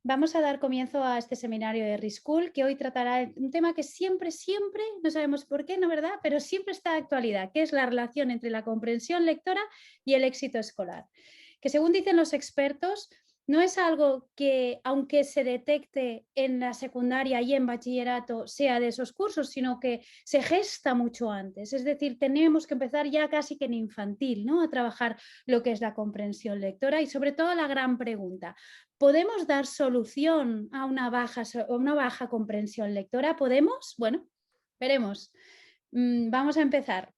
Vamos a dar comienzo a este seminario de ReSchool que hoy tratará un tema que siempre, no sabemos por qué, ¿no verdad? Pero siempre está de actualidad, que es la relación entre la comprensión lectora y el éxito escolar. Que según dicen los expertos, no es algo que, aunque se detecte en la secundaria y en bachillerato, sea de esos cursos, sino que se gesta mucho antes. Es decir, tenemos que empezar ya casi que en infantil, ¿no? A trabajar lo que es la comprensión lectora y sobre todo la gran pregunta. ¿Podemos dar solución a una baja comprensión lectora? ¿Podemos? Bueno, veremos. Vamos a empezar.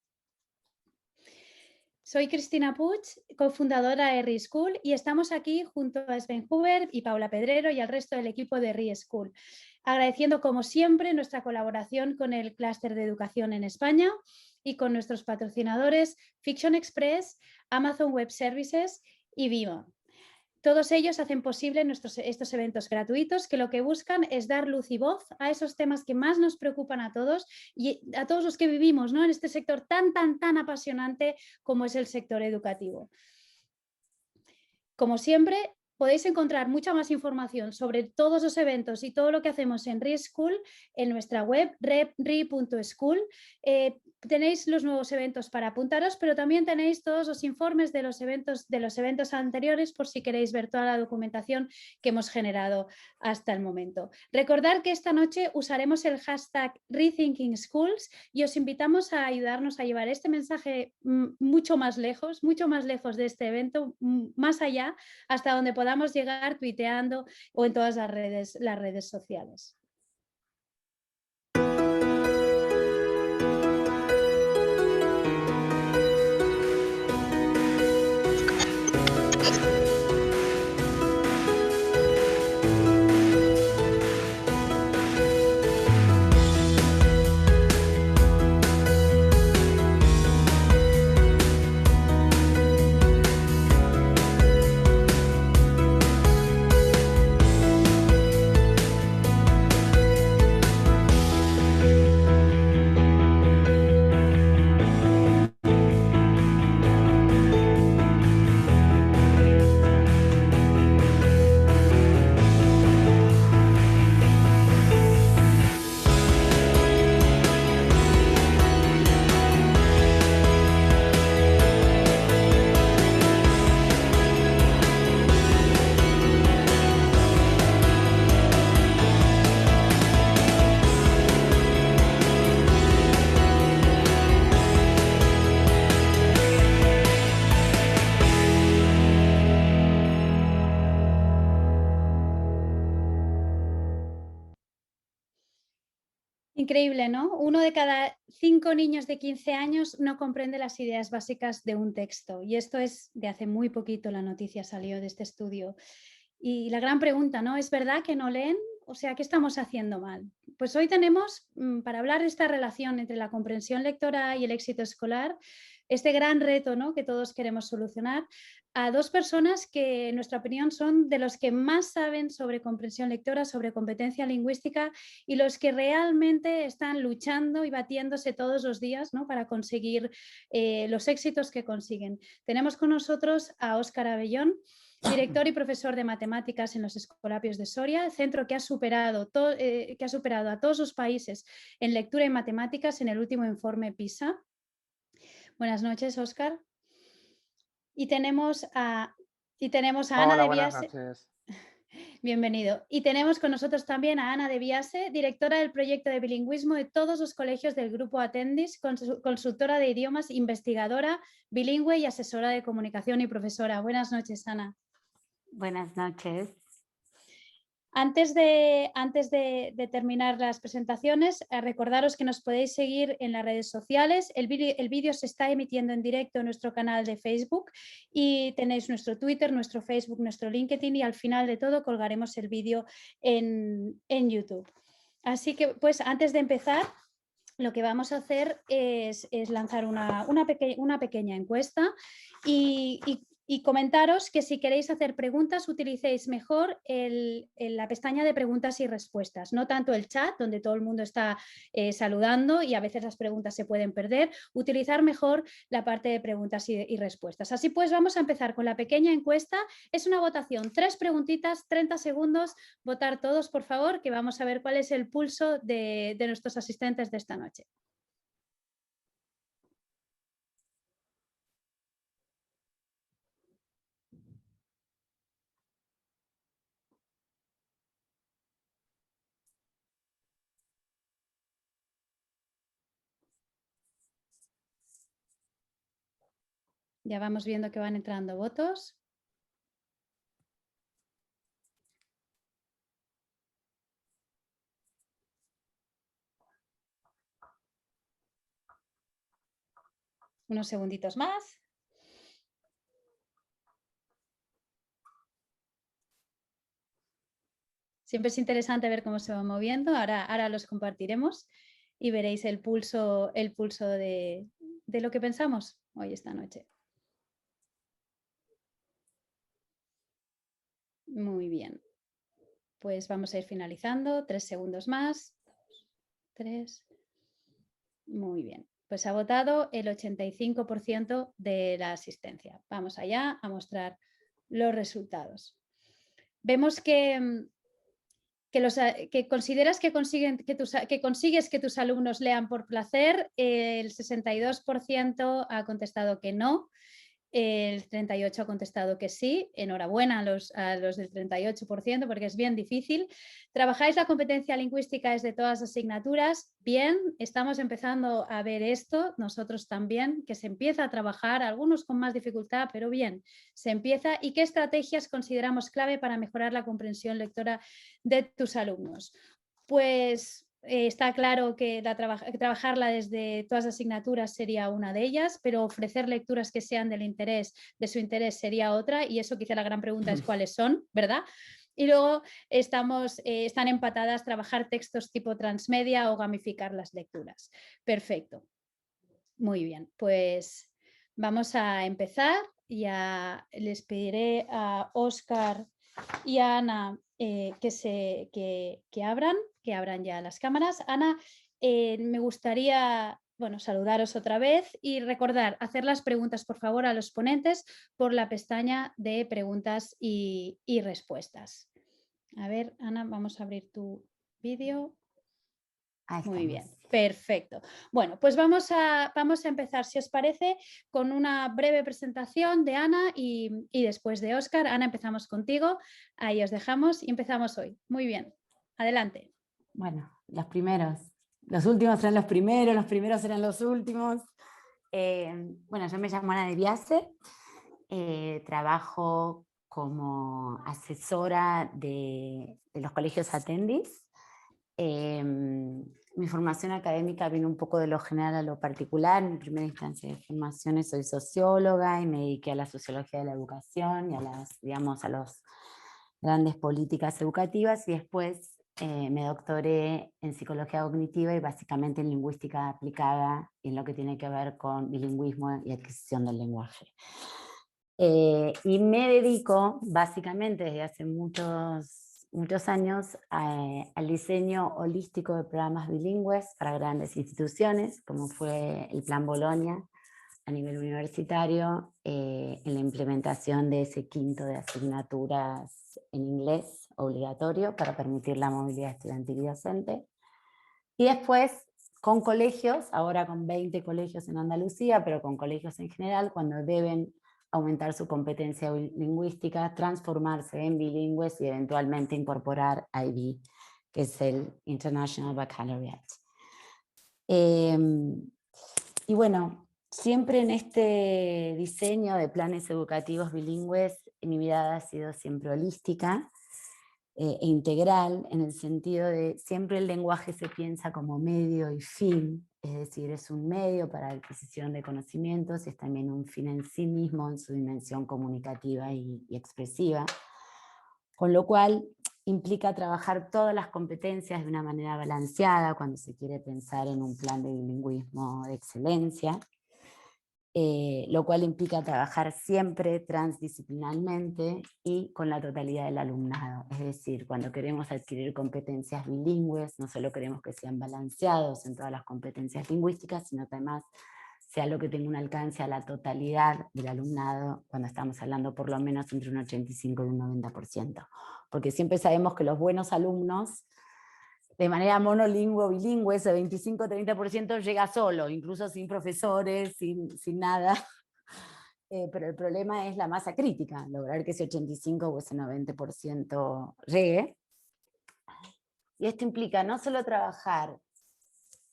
Soy Cristina Puig, cofundadora de ReSchool y estamos aquí junto a Sven Huber y Paula Pedrero y al resto del equipo de ReSchool, agradeciendo como siempre nuestra colaboración con el Clúster de Educación en España y con nuestros patrocinadores Fiction Express, Amazon Web Services y Viva. Todos ellos hacen posible estos eventos gratuitos que lo que buscan es dar luz y voz a esos temas que más nos preocupan a todos y a todos los que vivimos, ¿no? En este sector tan apasionante como es el sector educativo. Como siempre, podéis encontrar mucha más información sobre todos los eventos y todo lo que hacemos en ReSchool en nuestra web re.school. Tenéis los nuevos eventos para apuntaros, pero también tenéis todos los informes de los eventos anteriores por si queréis ver toda la documentación que hemos generado hasta el momento. Recordad que esta noche usaremos el hashtag RethinkingSchools y os invitamos a ayudarnos a llevar este mensaje mucho más lejos de este evento, más allá, hasta donde podamos llegar tuiteando o en todas las redes sociales. Increíble, ¿no? 1 de cada 5 niños de 15 años no comprende las ideas básicas de un texto. Y esto es de hace muy poquito, la noticia salió de este estudio. Y la gran pregunta, ¿no? ¿Es verdad que no leen? O sea, ¿qué estamos haciendo mal? Pues hoy tenemos, para hablar de esta relación entre la comprensión lectora y el éxito escolar, este gran reto, ¿no?, que todos queremos solucionar, a dos personas que, en nuestra opinión, son de los que más saben sobre comprensión lectora, sobre competencia lingüística y los que realmente están luchando y batiéndose todos los días, ¿no?, para conseguir los éxitos que consiguen. Tenemos con nosotros a Óscar Abellón, director y profesor de matemáticas en los Escolapios de Soria, centro que ha superado a todos los países en lectura y matemáticas en el último informe PISA. Buenas noches, Óscar. Y tenemos a Ana Hola, de buenas Biase. noches. Bienvenido. Y tenemos con nosotros también a Ana de Biase, directora del proyecto de bilingüismo de todos los colegios del Grupo Atendis, consultora de idiomas, investigadora, bilingüe y asesora de comunicación y profesora. Buenas noches, Ana. Buenas noches. Antes de terminar las presentaciones, recordaros que nos podéis seguir en las redes sociales. El vídeo se está emitiendo en directo en nuestro canal de Facebook y tenéis nuestro Twitter, nuestro Facebook, nuestro LinkedIn y al final de todo colgaremos el vídeo en YouTube. Así que, pues, antes de empezar, lo que vamos a hacer es lanzar una pequeña encuesta y Y comentaros que si queréis hacer preguntas utilicéis mejor la pestaña de preguntas y respuestas, no tanto el chat donde todo el mundo está saludando y a veces las preguntas se pueden perder, utilizar mejor la parte de preguntas y respuestas. Así pues vamos a empezar con la pequeña encuesta, es una votación, 3 preguntitas, 30 segundos, votar todos por favor, que vamos a ver cuál es el pulso de nuestros asistentes de esta noche. Ya vamos viendo que van entrando votos. Unos segunditos más. Siempre es interesante ver cómo se va moviendo. Ahora los compartiremos y veréis el pulso de lo que pensamos hoy esta noche. Muy bien. Pues vamos a ir finalizando. 3 segundos más. 2, 3. Muy bien. Pues ha votado el 85% de la asistencia. Vamos allá a mostrar los resultados. Vemos que consideras que consigues que tus alumnos lean por placer, el 62% ha contestado que no, el 38% ha contestado que sí. Enhorabuena a los del 38% porque es bien difícil. ¿Trabajáis la competencia lingüística desde todas las asignaturas? Bien, estamos empezando a ver esto, nosotros también, que se empieza a trabajar, algunos con más dificultad, pero bien, se empieza. ¿Y qué estrategias consideramos clave para mejorar la comprensión lectora de tus alumnos? Pues está claro que trabajarla desde todas las asignaturas sería una de ellas, pero ofrecer lecturas que sean de su interés sería otra, y eso quizá la gran pregunta es cuáles son, ¿verdad? Y luego están empatadas trabajar textos tipo transmedia o gamificar las lecturas. Perfecto. Muy bien, pues vamos a empezar. Les pediré a Óscar y a Ana que abran ya las cámaras. Ana, me gustaría saludaros otra vez y recordar, hacer las preguntas, por favor, a los ponentes por la pestaña de preguntas y respuestas. A ver, Ana, vamos a abrir tu vídeo. Muy bien, perfecto. Bueno, pues vamos a empezar, si os parece, con una breve presentación de Ana y después de Óscar. Ana, empezamos contigo. Ahí os dejamos y empezamos hoy. Muy bien, adelante. Bueno, los últimos serán los primeros serán los últimos. Bueno, yo me llamo Ana de Biase, trabajo como asesora de los colegios Atendis. Mi formación académica viene un poco de lo general a lo particular. En primera instancia de formación soy socióloga y me dediqué a la sociología de la educación y a las grandes políticas educativas, y después me doctoré en psicología cognitiva y básicamente en lingüística aplicada y en lo que tiene que ver con bilingüismo y adquisición del lenguaje. Y me dedico básicamente desde hace muchos años al diseño holístico de programas bilingües para grandes instituciones, como fue el Plan Bolonia a nivel universitario, en la implementación de ese quinto de asignaturas en inglés obligatorio para permitir la movilidad estudiantil y docente. Y después con colegios, ahora con 20 colegios en Andalucía, pero con colegios en general, cuando deben aumentar su competencia lingüística, transformarse en bilingües y eventualmente incorporar IB, que es el International Baccalaureate. Y bueno, siempre en este diseño de planes educativos bilingües, mi mirada ha sido siempre holística e integral, en el sentido de siempre el lenguaje se piensa como medio y fin, es decir, es un medio para la adquisición de conocimientos, es también un fin en sí mismo en su dimensión comunicativa y expresiva, con lo cual implica trabajar todas las competencias de una manera balanceada cuando se quiere pensar en un plan de bilingüismo de excelencia. lo cual implica trabajar siempre transdisciplinarmente y con la totalidad del alumnado. Es decir, cuando queremos adquirir competencias bilingües, no solo queremos que sean balanceados en todas las competencias lingüísticas, sino que además sea lo que tenga un alcance a la totalidad del alumnado, cuando estamos hablando por lo menos entre un 85 y un 90%. Porque siempre sabemos que los buenos alumnos, de manera monolingüe o bilingüe, ese 25-30% llega solo, incluso sin profesores, sin nada. Pero el problema es la masa crítica, lograr que ese 85 o ese 90% llegue. Y esto implica no solo trabajar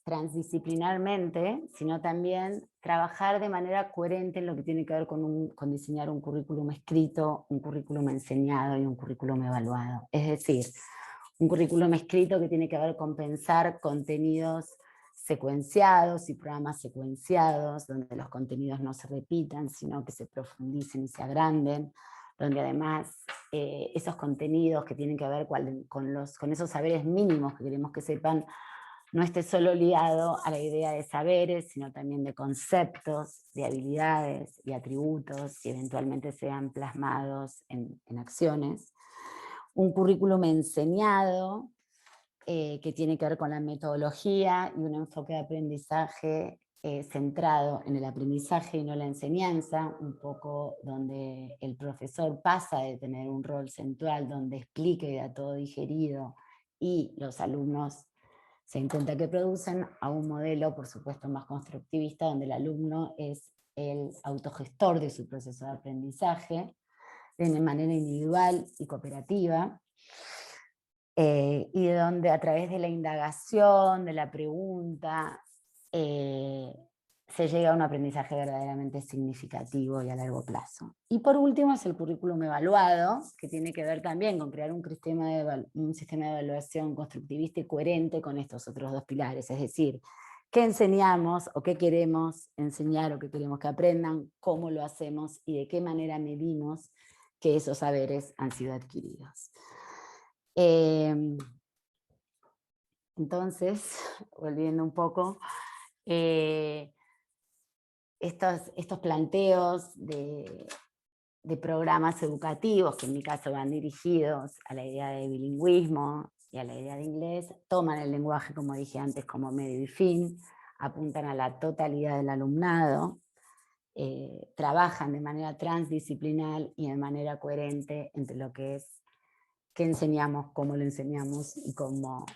transdisciplinarmente, sino también trabajar de manera coherente en lo que tiene que ver con diseñar un currículum escrito, un currículum enseñado y un currículum evaluado. Es decir, un currículum escrito que tiene que ver con pensar contenidos secuenciados y programas secuenciados, donde los contenidos no se repitan, sino que se profundicen y se agranden, donde además esos contenidos que tienen que ver con esos saberes mínimos que queremos que sepan, no esté solo ligado a la idea de saberes, sino también de conceptos, de habilidades y atributos, y eventualmente sean plasmados en acciones. Un currículum enseñado que tiene que ver con la metodología y un enfoque de aprendizaje centrado en el aprendizaje y no la enseñanza, un poco donde el profesor pasa de tener un rol central donde explique y da todo digerido y los alumnos se intenta que producen, a un modelo por supuesto más constructivista donde el alumno es el autogestor de su proceso de aprendizaje de manera individual y cooperativa, y de donde a través de la indagación, de la pregunta, se llega a un aprendizaje verdaderamente significativo y a largo plazo. Y por último es el currículum evaluado, que tiene que ver también con crear un sistema de evaluación constructivista y coherente con estos otros dos pilares, es decir, qué enseñamos o qué queremos enseñar o qué queremos que aprendan, cómo lo hacemos y de qué manera medimos que esos saberes han sido adquiridos. Entonces, volviendo un poco, estos planteos de programas educativos, que en mi caso van dirigidos a la idea de bilingüismo y a la idea de inglés, toman el lenguaje, como dije antes, como medio y fin, apuntan a la totalidad del alumnado, trabajan de manera transdisciplinar y de manera coherente entre lo que es qué enseñamos, cómo lo enseñamos y cómo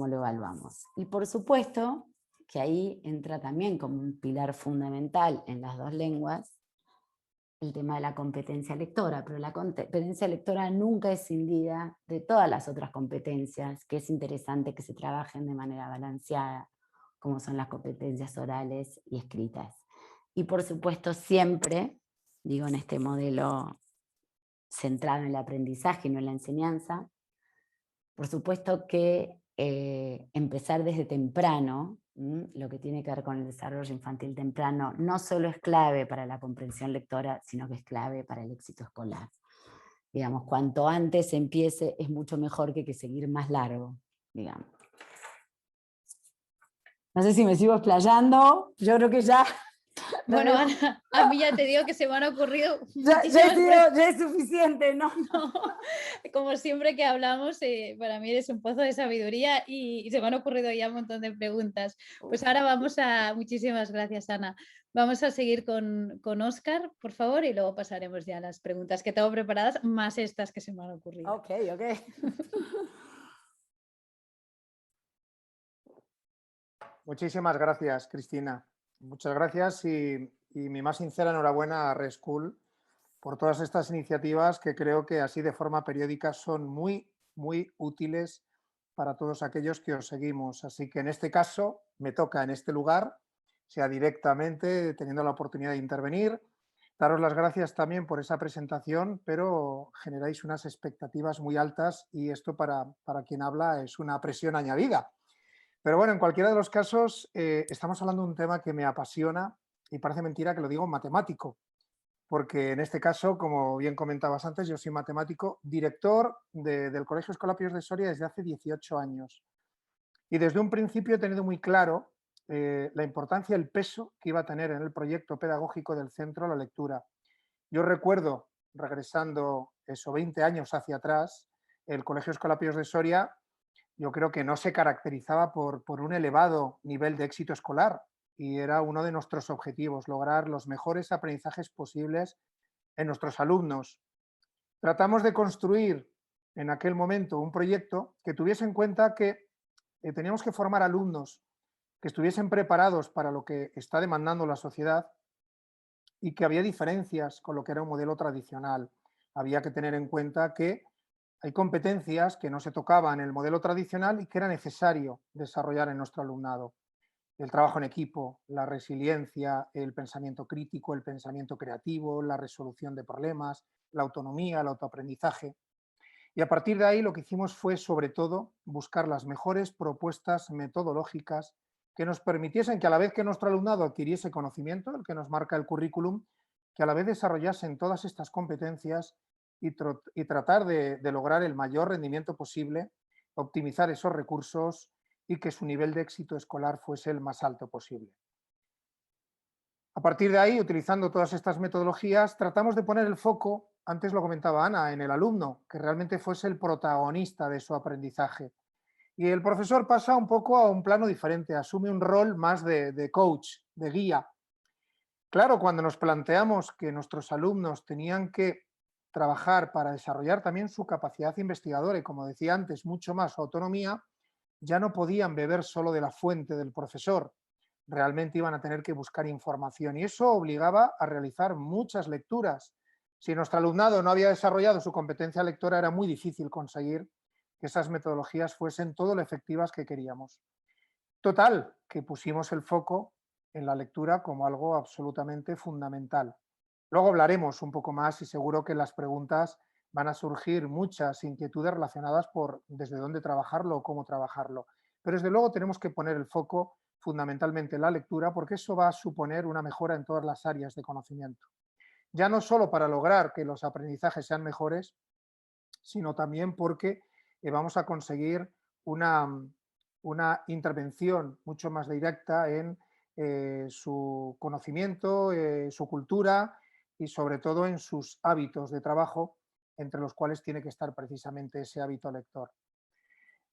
lo evaluamos. Y por supuesto que ahí entra también como un pilar fundamental en las dos lenguas el tema de la competencia lectora, pero la competencia lectora nunca es escindida de todas las otras competencias, que es interesante que se trabajen de manera balanceada, como son las competencias orales y escritas. Y por supuesto siempre, digo en este modelo centrado en el aprendizaje y no en la enseñanza, por supuesto que empezar desde temprano, lo que tiene que ver con el desarrollo infantil temprano, no solo es clave para la comprensión lectora, sino que es clave para el éxito escolar. Digamos, cuanto antes empiece es mucho mejor que seguir más largo, digamos. No sé si me sigo explayando, yo creo que ya... Bueno, Ana, a mí ya te digo que se me han ocurrido ya es suficiente, ¿no? No, como siempre que hablamos, para mí eres un pozo de sabiduría y se me han ocurrido ya un montón de preguntas. Pues ahora muchísimas gracias, Ana. Vamos a seguir con Óscar, por favor, y luego pasaremos ya a las preguntas que tengo preparadas, más estas que se me han ocurrido. Ok. Muchísimas gracias, Cristina. Muchas gracias y mi más sincera enhorabuena a Reschool por todas estas iniciativas que creo que así de forma periódica son muy, muy útiles para todos aquellos que os seguimos. Así que en este caso me toca en este lugar, sea directamente teniendo la oportunidad de intervenir, daros las gracias también por esa presentación, pero generáis unas expectativas muy altas y esto para quien habla es una presión añadida. Pero bueno, en cualquiera de los casos estamos hablando de un tema que me apasiona y parece mentira que lo digo matemático, porque en este caso, como bien comentabas antes, yo soy matemático, director del Colegio Escolar Píos de Soria desde hace 18 años. Y desde un principio he tenido muy claro la importancia, el peso que iba a tener en el proyecto pedagógico del centro la lectura. Yo recuerdo, regresando 20 años hacia atrás, el Colegio Escolapios de Soria, yo creo que no se caracterizaba por un elevado nivel de éxito escolar, y era uno de nuestros objetivos, lograr los mejores aprendizajes posibles en nuestros alumnos. Tratamos de construir en aquel momento un proyecto que tuviese en cuenta que teníamos que formar alumnos que estuviesen preparados para lo que está demandando la sociedad y que había diferencias con lo que era un modelo tradicional. Había que tener en cuenta que hay competencias que no se tocaban en el modelo tradicional y que era necesario desarrollar en nuestro alumnado. El trabajo en equipo, la resiliencia, el pensamiento crítico, el pensamiento creativo, la resolución de problemas, la autonomía, el autoaprendizaje. Y a partir de ahí lo que hicimos fue, sobre todo, buscar las mejores propuestas metodológicas que nos permitiesen que, a la vez que nuestro alumnado adquiriese conocimiento, el que nos marca el currículum, que a la vez desarrollasen todas estas competencias y tratar de lograr el mayor rendimiento posible, optimizar esos recursos y que su nivel de éxito escolar fuese el más alto posible. A partir de ahí, utilizando todas estas metodologías, tratamos de poner el foco, antes lo comentaba Ana, en el alumno, que realmente fuese el protagonista de su aprendizaje. Y el profesor pasa un poco a un plano diferente, asume un rol más de coach, de guía. Claro, cuando nos planteamos que nuestros alumnos tenían que trabajar para desarrollar también su capacidad investigadora y, como decía antes, mucho más su autonomía, ya no podían beber solo de la fuente del profesor, realmente iban a tener que buscar información y eso obligaba a realizar muchas lecturas. Si nuestro alumnado no había desarrollado su competencia lectora, era muy difícil conseguir que esas metodologías fuesen todo lo efectivas que queríamos. Total, que pusimos el foco en la lectura como algo absolutamente fundamental. Luego hablaremos un poco más y seguro que en las preguntas van a surgir muchas inquietudes relacionadas por desde dónde trabajarlo o cómo trabajarlo. Pero desde luego tenemos que poner el foco fundamentalmente en la lectura porque eso va a suponer una mejora en todas las áreas de conocimiento. Ya no solo para lograr que los aprendizajes sean mejores, sino también porque vamos a conseguir una intervención mucho más directa en su conocimiento, su cultura y sobre todo en sus hábitos de trabajo, entre los cuales tiene que estar precisamente ese hábito lector.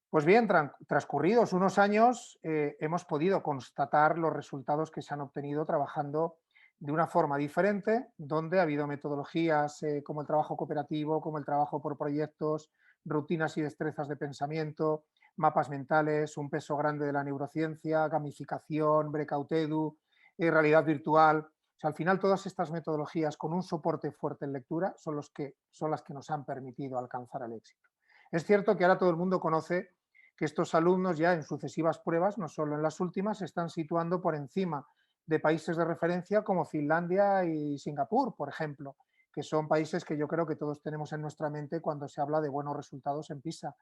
Pues bien, transcurridos unos años, hemos podido constatar los resultados que se han obtenido trabajando de una forma diferente, donde ha habido metodologías como el trabajo cooperativo, como el trabajo por proyectos, rutinas y destrezas de pensamiento, mapas mentales, un peso grande de la neurociencia, gamificación, breakout edu, realidad virtual. O sea, al final todas estas metodologías con un soporte fuerte en lectura son las que nos han permitido alcanzar el éxito. Es cierto que ahora todo el mundo conoce que estos alumnos ya en sucesivas pruebas, no solo en las últimas, se están situando por encima de países de referencia como Finlandia y Singapur, por ejemplo, que son países que yo creo que todos tenemos en nuestra mente cuando se habla de buenos resultados en PISA.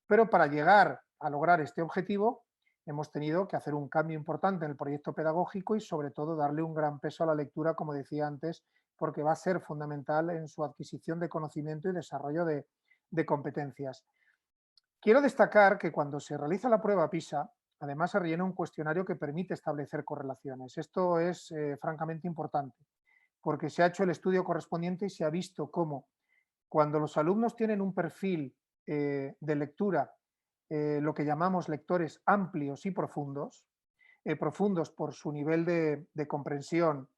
Pero para llegar a lograr este objetivo, hemos tenido que hacer un cambio importante en el proyecto pedagógico y sobre todo darle un gran peso a la lectura, como decía antes, porque va a ser fundamental en su adquisición de conocimiento y desarrollo de competencias. Quiero destacar que cuando se realiza la prueba PISA, además se rellena un cuestionario que permite establecer correlaciones. Esto es francamente importante, porque se ha hecho el estudio correspondiente y se ha visto cómo cuando los alumnos tienen un perfil de lectura, lo que llamamos lectores amplios y profundos, profundos por su nivel de comprensión,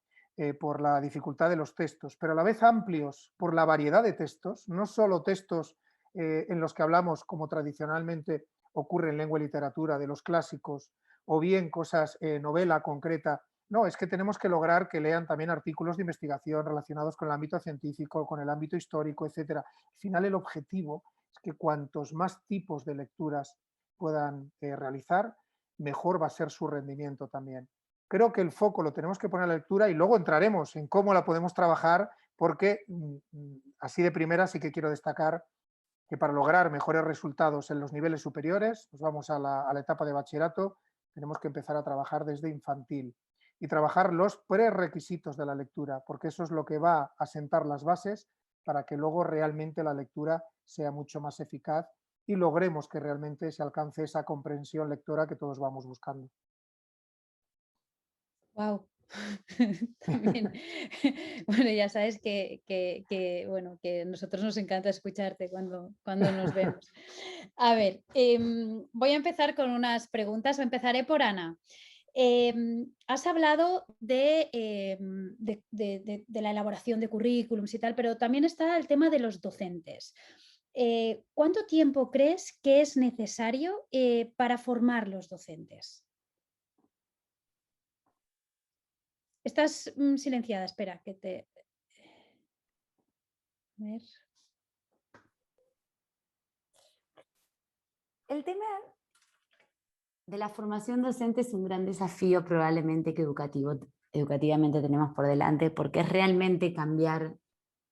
por la dificultad de los textos, pero a la vez amplios por la variedad de textos, no solo textos en los que hablamos como tradicionalmente ocurre en lengua y literatura de los clásicos, o bien cosas, novela concreta. No, es que tenemos que lograr que lean también artículos de investigación relacionados con el ámbito científico, con el ámbito histórico, etcétera. Al final el objetivo es que cuantos más tipos de lecturas puedan realizar, mejor va a ser su rendimiento también. Creo que el foco lo tenemos que poner en la lectura y luego entraremos en cómo la podemos trabajar porque así de primera sí que quiero destacar que para lograr mejores resultados en los niveles superiores, nos vamos a la etapa de bachillerato, tenemos que empezar a trabajar desde infantil y trabajar los prerequisitos de la lectura, porque eso es lo que va a sentar las bases para que luego realmente la lectura sea mucho más eficaz y logremos que realmente se alcance esa comprensión lectora que todos vamos buscando. Wow. También, bueno, ya sabes bueno, que a nosotros nos encanta escucharte cuando nos vemos. A ver, voy a empezar con unas preguntas. Empezaré por Ana. Has hablado de la elaboración de currículums y tal, pero también está el tema de los docentes. ¿Cuánto tiempo crees que es necesario para formar los docentes? Estás silenciada, espera, que te... A ver. El tema de la formación docente es un gran desafío probablemente que educativamente tenemos por delante, porque es realmente cambiar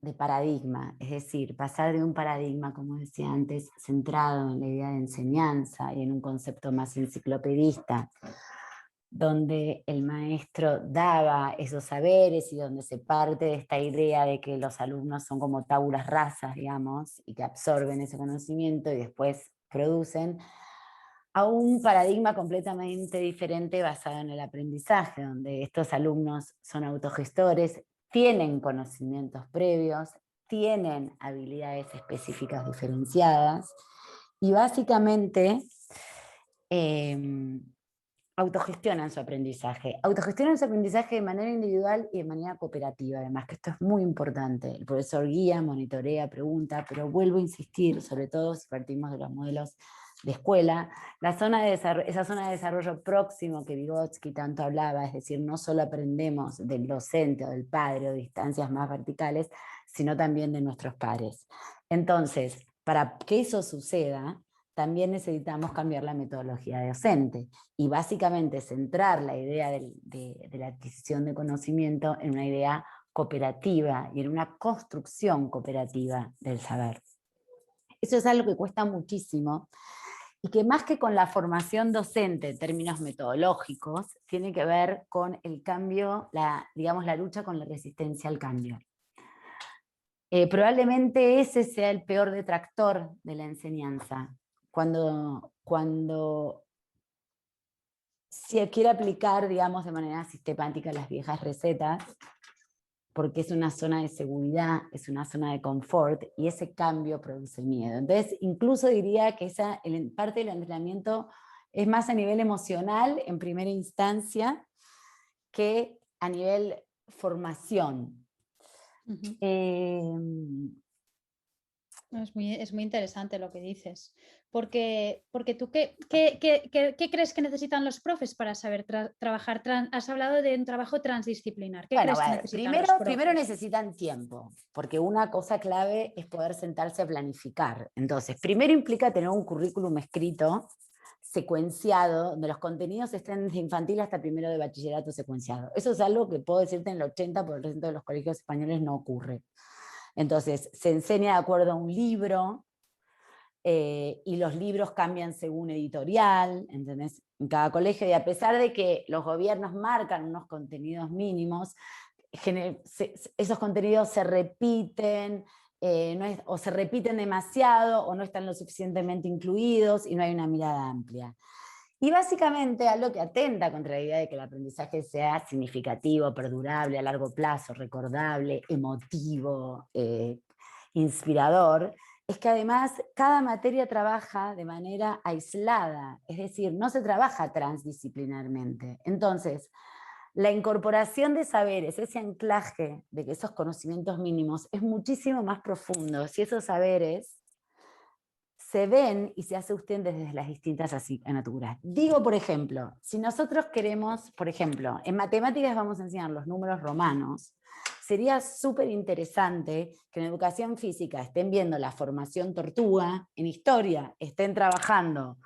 de paradigma, es decir, pasar de un paradigma, como decía antes, centrado en la idea de enseñanza y en un concepto más enciclopedista, donde el maestro daba esos saberes y donde se parte de esta idea de que los alumnos son como tabulas rasas, digamos, y que absorben ese conocimiento y después producen, a un paradigma completamente diferente basado en el aprendizaje, donde estos alumnos son autogestores, tienen conocimientos previos, tienen habilidades específicas diferenciadas y básicamente eh, autogestionan su aprendizaje de manera individual y de manera cooperativa, además que esto es muy importante. El profesor guía, monitorea, pregunta, pero vuelvo a insistir, sobre todo si partimos de los modelos de escuela, esa zona de desarrollo próximo que Vygotsky tanto hablaba, es decir, no solo aprendemos del docente o del padre o de instancias más verticales, sino también de nuestros pares. Entonces, para que eso suceda, también necesitamos cambiar la metodología docente y básicamente centrar la idea de la adquisición de conocimiento en una idea cooperativa y en una construcción cooperativa del saber. Eso es algo que cuesta muchísimo y que más que con la formación docente en términos metodológicos, tiene que ver con el cambio, digamos, la lucha con la resistencia al cambio. Probablemente ese sea el peor detractor de la enseñanza. Cuando se quiere aplicar, digamos, de manera sistemática las viejas recetas, porque es una zona de seguridad, es una zona de confort, y ese cambio produce miedo. Entonces, incluso diría que parte del entrenamiento es más a nivel emocional, en primera instancia, que a nivel formación. Es muy interesante lo que dices, porque tú, ¿qué crees que necesitan los profes para saber trabajar? Has hablado de un trabajo transdisciplinar. ¿Qué Bueno, crees que necesitan los profes? primero necesitan tiempo, porque una cosa clave es poder sentarse a planificar. Entonces, primero implica tener un currículum escrito, secuenciado, donde los contenidos estén desde infantil hasta primero de bachillerato secuenciado. Eso es algo que puedo decirte en el 80% de los colegios españoles no ocurre. Entonces, se enseña de acuerdo a un libro, y los libros cambian según editorial, ¿entendés? En cada colegio, y a pesar de que los gobiernos marcan unos contenidos mínimos, esos contenidos se repiten, o se repiten demasiado, o no están lo suficientemente incluidos, y no hay una mirada amplia. Y básicamente algo que atenta contra la idea de que el aprendizaje sea significativo, perdurable, a largo plazo, recordable, emotivo, inspirador, es que además cada materia trabaja de manera aislada, es decir, no se trabaja transdisciplinarmente. Entonces, la incorporación de saberes, ese anclaje de que esos conocimientos mínimos es muchísimo más profundo si esos saberes se ven y se asusten desde las distintas asignaturas. Digo, por ejemplo, si nosotros queremos, por ejemplo, en matemáticas vamos a enseñar los números romanos, sería súper interesante que en educación física estén viendo la formación tortuga, en historia estén trabajando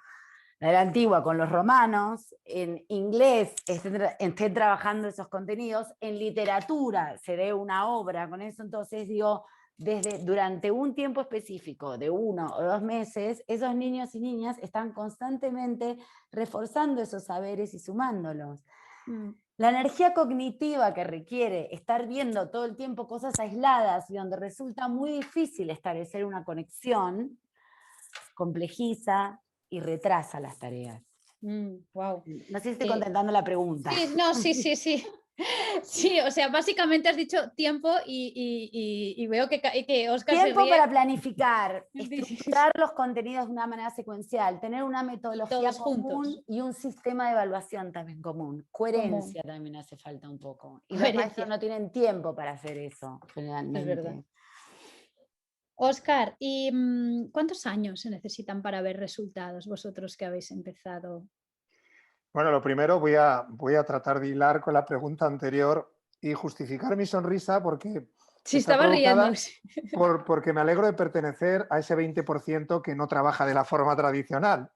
la era antigua con los romanos, en inglés estén trabajando esos contenidos, en literatura se dé una obra con eso. Entonces digo, durante un tiempo específico de 1 o 2 meses, esos niños y niñas están constantemente reforzando esos saberes y sumándolos. La energía cognitiva que requiere estar viendo todo el tiempo cosas aisladas y donde resulta muy difícil establecer una conexión, complejiza y retrasa las tareas. Wow. No sé si estoy contestando la pregunta. Sí, no, sí. Sí, o sea, básicamente has dicho tiempo y veo que Óscar se Tiempo ríe. para planificar, estructurar los contenidos de una manera secuencial, tener una metodología común juntos. y un sistema de evaluación también común. Coherencia también hace falta un poco. Y los maestros no tienen tiempo para hacer eso, generalmente. Es verdad. Óscar, ¿y cuántos años se necesitan para ver resultados vosotros que habéis empezado? Bueno, lo primero voy a tratar de hilar con la pregunta anterior y justificar mi sonrisa porque Sí, está estaba provocada riendo. porque me alegro de pertenecer a ese 20% que no trabaja de la forma tradicional.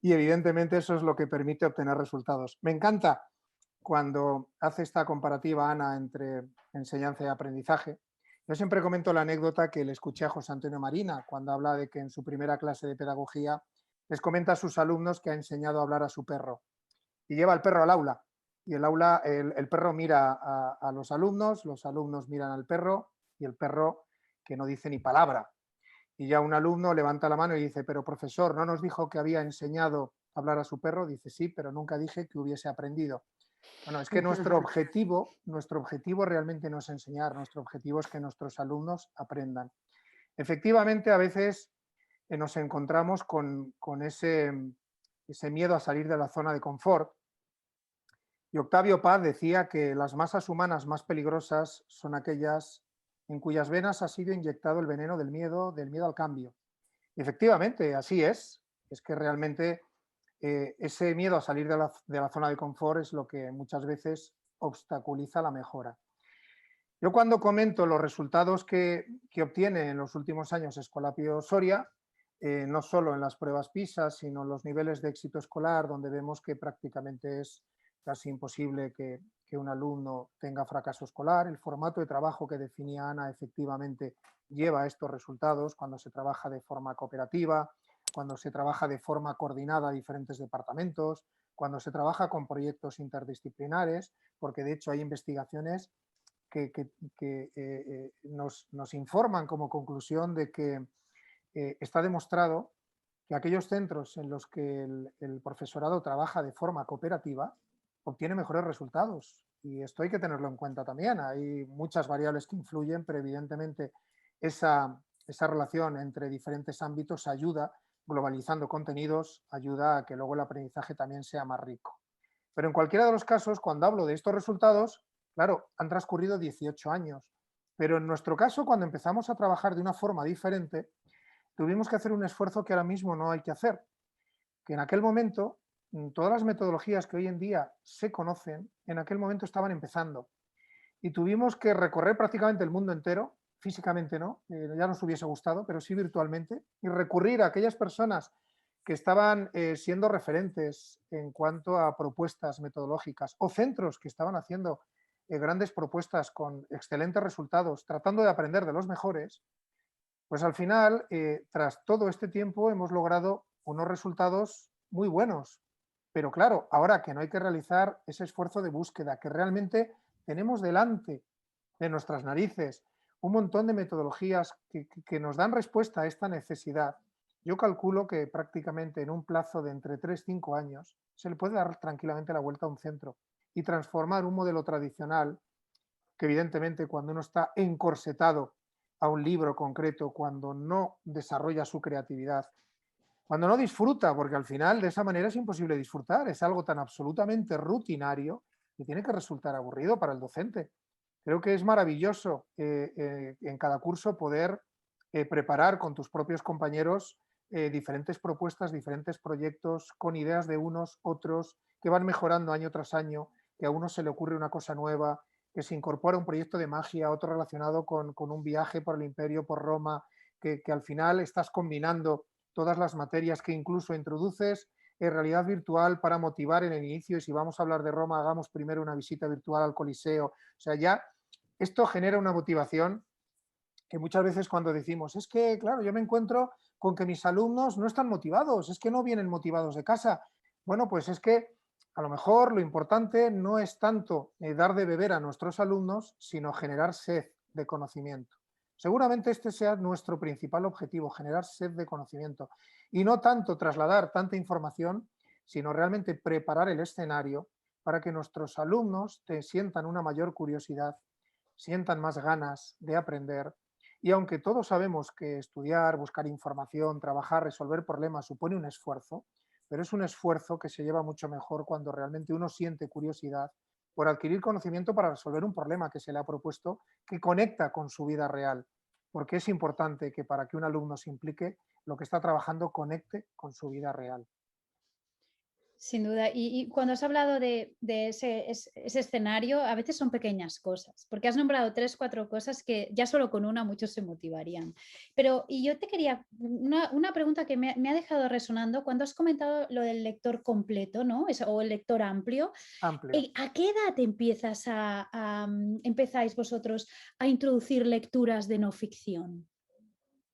Y evidentemente eso es lo que permite obtener resultados. Me encanta cuando hace esta comparativa Ana entre enseñanza y aprendizaje. Yo siempre comento la anécdota que le escuché a José Antonio Marina cuando habla de que en su primera clase de pedagogía les comenta a sus alumnos que ha enseñado a hablar a su perro y lleva al perro al aula. Y el perro mira a los alumnos miran al perro y el perro que no dice ni palabra. Y ya un alumno levanta la mano y dice, pero profesor, ¿no nos dijo que había enseñado a hablar a su perro? Dice, sí, pero nunca dije que hubiese aprendido. Bueno, es que nuestro objetivo realmente no es enseñar, nuestro objetivo es que nuestros alumnos aprendan. Efectivamente, a veces nos encontramos con ese miedo a salir de la zona de confort. Y Octavio Paz decía que las masas humanas más peligrosas son aquellas en cuyas venas ha sido inyectado el veneno del miedo al cambio. Y efectivamente, así es. Es que realmente ese miedo a salir de la zona de confort es lo que muchas veces obstaculiza la mejora. Yo cuando comento los resultados que obtiene en los últimos años Escolapio Soria, no solo en las pruebas PISA, sino en los niveles de éxito escolar, donde vemos que prácticamente es casi imposible que un alumno tenga fracaso escolar. El formato de trabajo que definía Ana efectivamente lleva a estos resultados cuando se trabaja de forma cooperativa, cuando se trabaja de forma coordinada a diferentes departamentos, cuando se trabaja con proyectos interdisciplinares, porque de hecho hay investigaciones que nos informan como conclusión de que está demostrado que aquellos centros en los que el profesorado trabaja de forma cooperativa obtiene mejores resultados. Y esto hay que tenerlo en cuenta también. Hay muchas variables que influyen, pero evidentemente esa relación entre diferentes ámbitos ayuda, globalizando contenidos, ayuda a que luego el aprendizaje también sea más rico. Pero en cualquiera de los casos, cuando hablo de estos resultados, claro, han transcurrido 18 años. Pero en nuestro caso, cuando empezamos a trabajar de una forma diferente, tuvimos que hacer un esfuerzo que ahora mismo no hay que hacer. Que en aquel momento, todas las metodologías que hoy en día se conocen, en aquel momento estaban empezando. Y tuvimos que recorrer prácticamente el mundo entero, físicamente no, ya nos hubiese gustado, pero sí virtualmente, y recurrir a aquellas personas que estaban siendo referentes en cuanto a propuestas metodológicas o centros que estaban haciendo grandes propuestas con excelentes resultados, tratando de aprender de los mejores, pues al final, tras todo este tiempo, hemos logrado unos resultados muy buenos. Pero claro, ahora que no hay que realizar ese esfuerzo de búsqueda, que realmente tenemos delante de nuestras narices un montón de metodologías que nos dan respuesta a esta necesidad, yo calculo que prácticamente en un plazo de entre 3 y 5 años se le puede dar tranquilamente la vuelta a un centro y transformar un modelo tradicional que evidentemente cuando uno está encorsetado a un libro concreto, cuando no desarrolla su creatividad, cuando no disfruta, porque al final de esa manera es imposible disfrutar, es algo tan absolutamente rutinario que tiene que resultar aburrido para el docente. Creo que es maravilloso en cada curso poder preparar con tus propios compañeros diferentes propuestas, diferentes proyectos, con ideas de unos, otros, que van mejorando año tras año, que a uno se le ocurre una cosa nueva, que se incorpora un proyecto de magia, otro relacionado con un viaje por el imperio, por Roma, que al final estás combinando todas las materias que incluso introduces en realidad virtual para motivar en el inicio, y si vamos a hablar de Roma, hagamos primero una visita virtual al Coliseo. O sea, ya esto genera una motivación que muchas veces cuando decimos, es que, claro, yo me encuentro con que mis alumnos no están motivados, es que no vienen motivados de casa. Bueno, pues es que a lo mejor lo importante no es tanto dar de beber a nuestros alumnos, sino generar sed de conocimiento. Seguramente este sea nuestro principal objetivo, generar sed de conocimiento y no tanto trasladar tanta información, sino realmente preparar el escenario para que nuestros alumnos sientan una mayor curiosidad, sientan más ganas de aprender. Y aunque todos sabemos que estudiar, buscar información, trabajar, resolver problemas supone un esfuerzo, pero es un esfuerzo que se lleva mucho mejor cuando realmente uno siente curiosidad por adquirir conocimiento para resolver un problema que se le ha propuesto, que conecta con su vida real. Porque es importante que para que un alumno se implique, lo que está trabajando conecte con su vida real. Sin duda. Y cuando has hablado de ese escenario, a veces son pequeñas cosas, porque has nombrado 3, 4 cosas que ya solo con una muchos se motivarían. Pero, y yo te quería, una pregunta que me ha dejado resonando cuando has comentado lo del lector completo, ¿no? O el lector amplio. Amplio. ¿A qué edad empezáis vosotros a introducir lecturas de no ficción?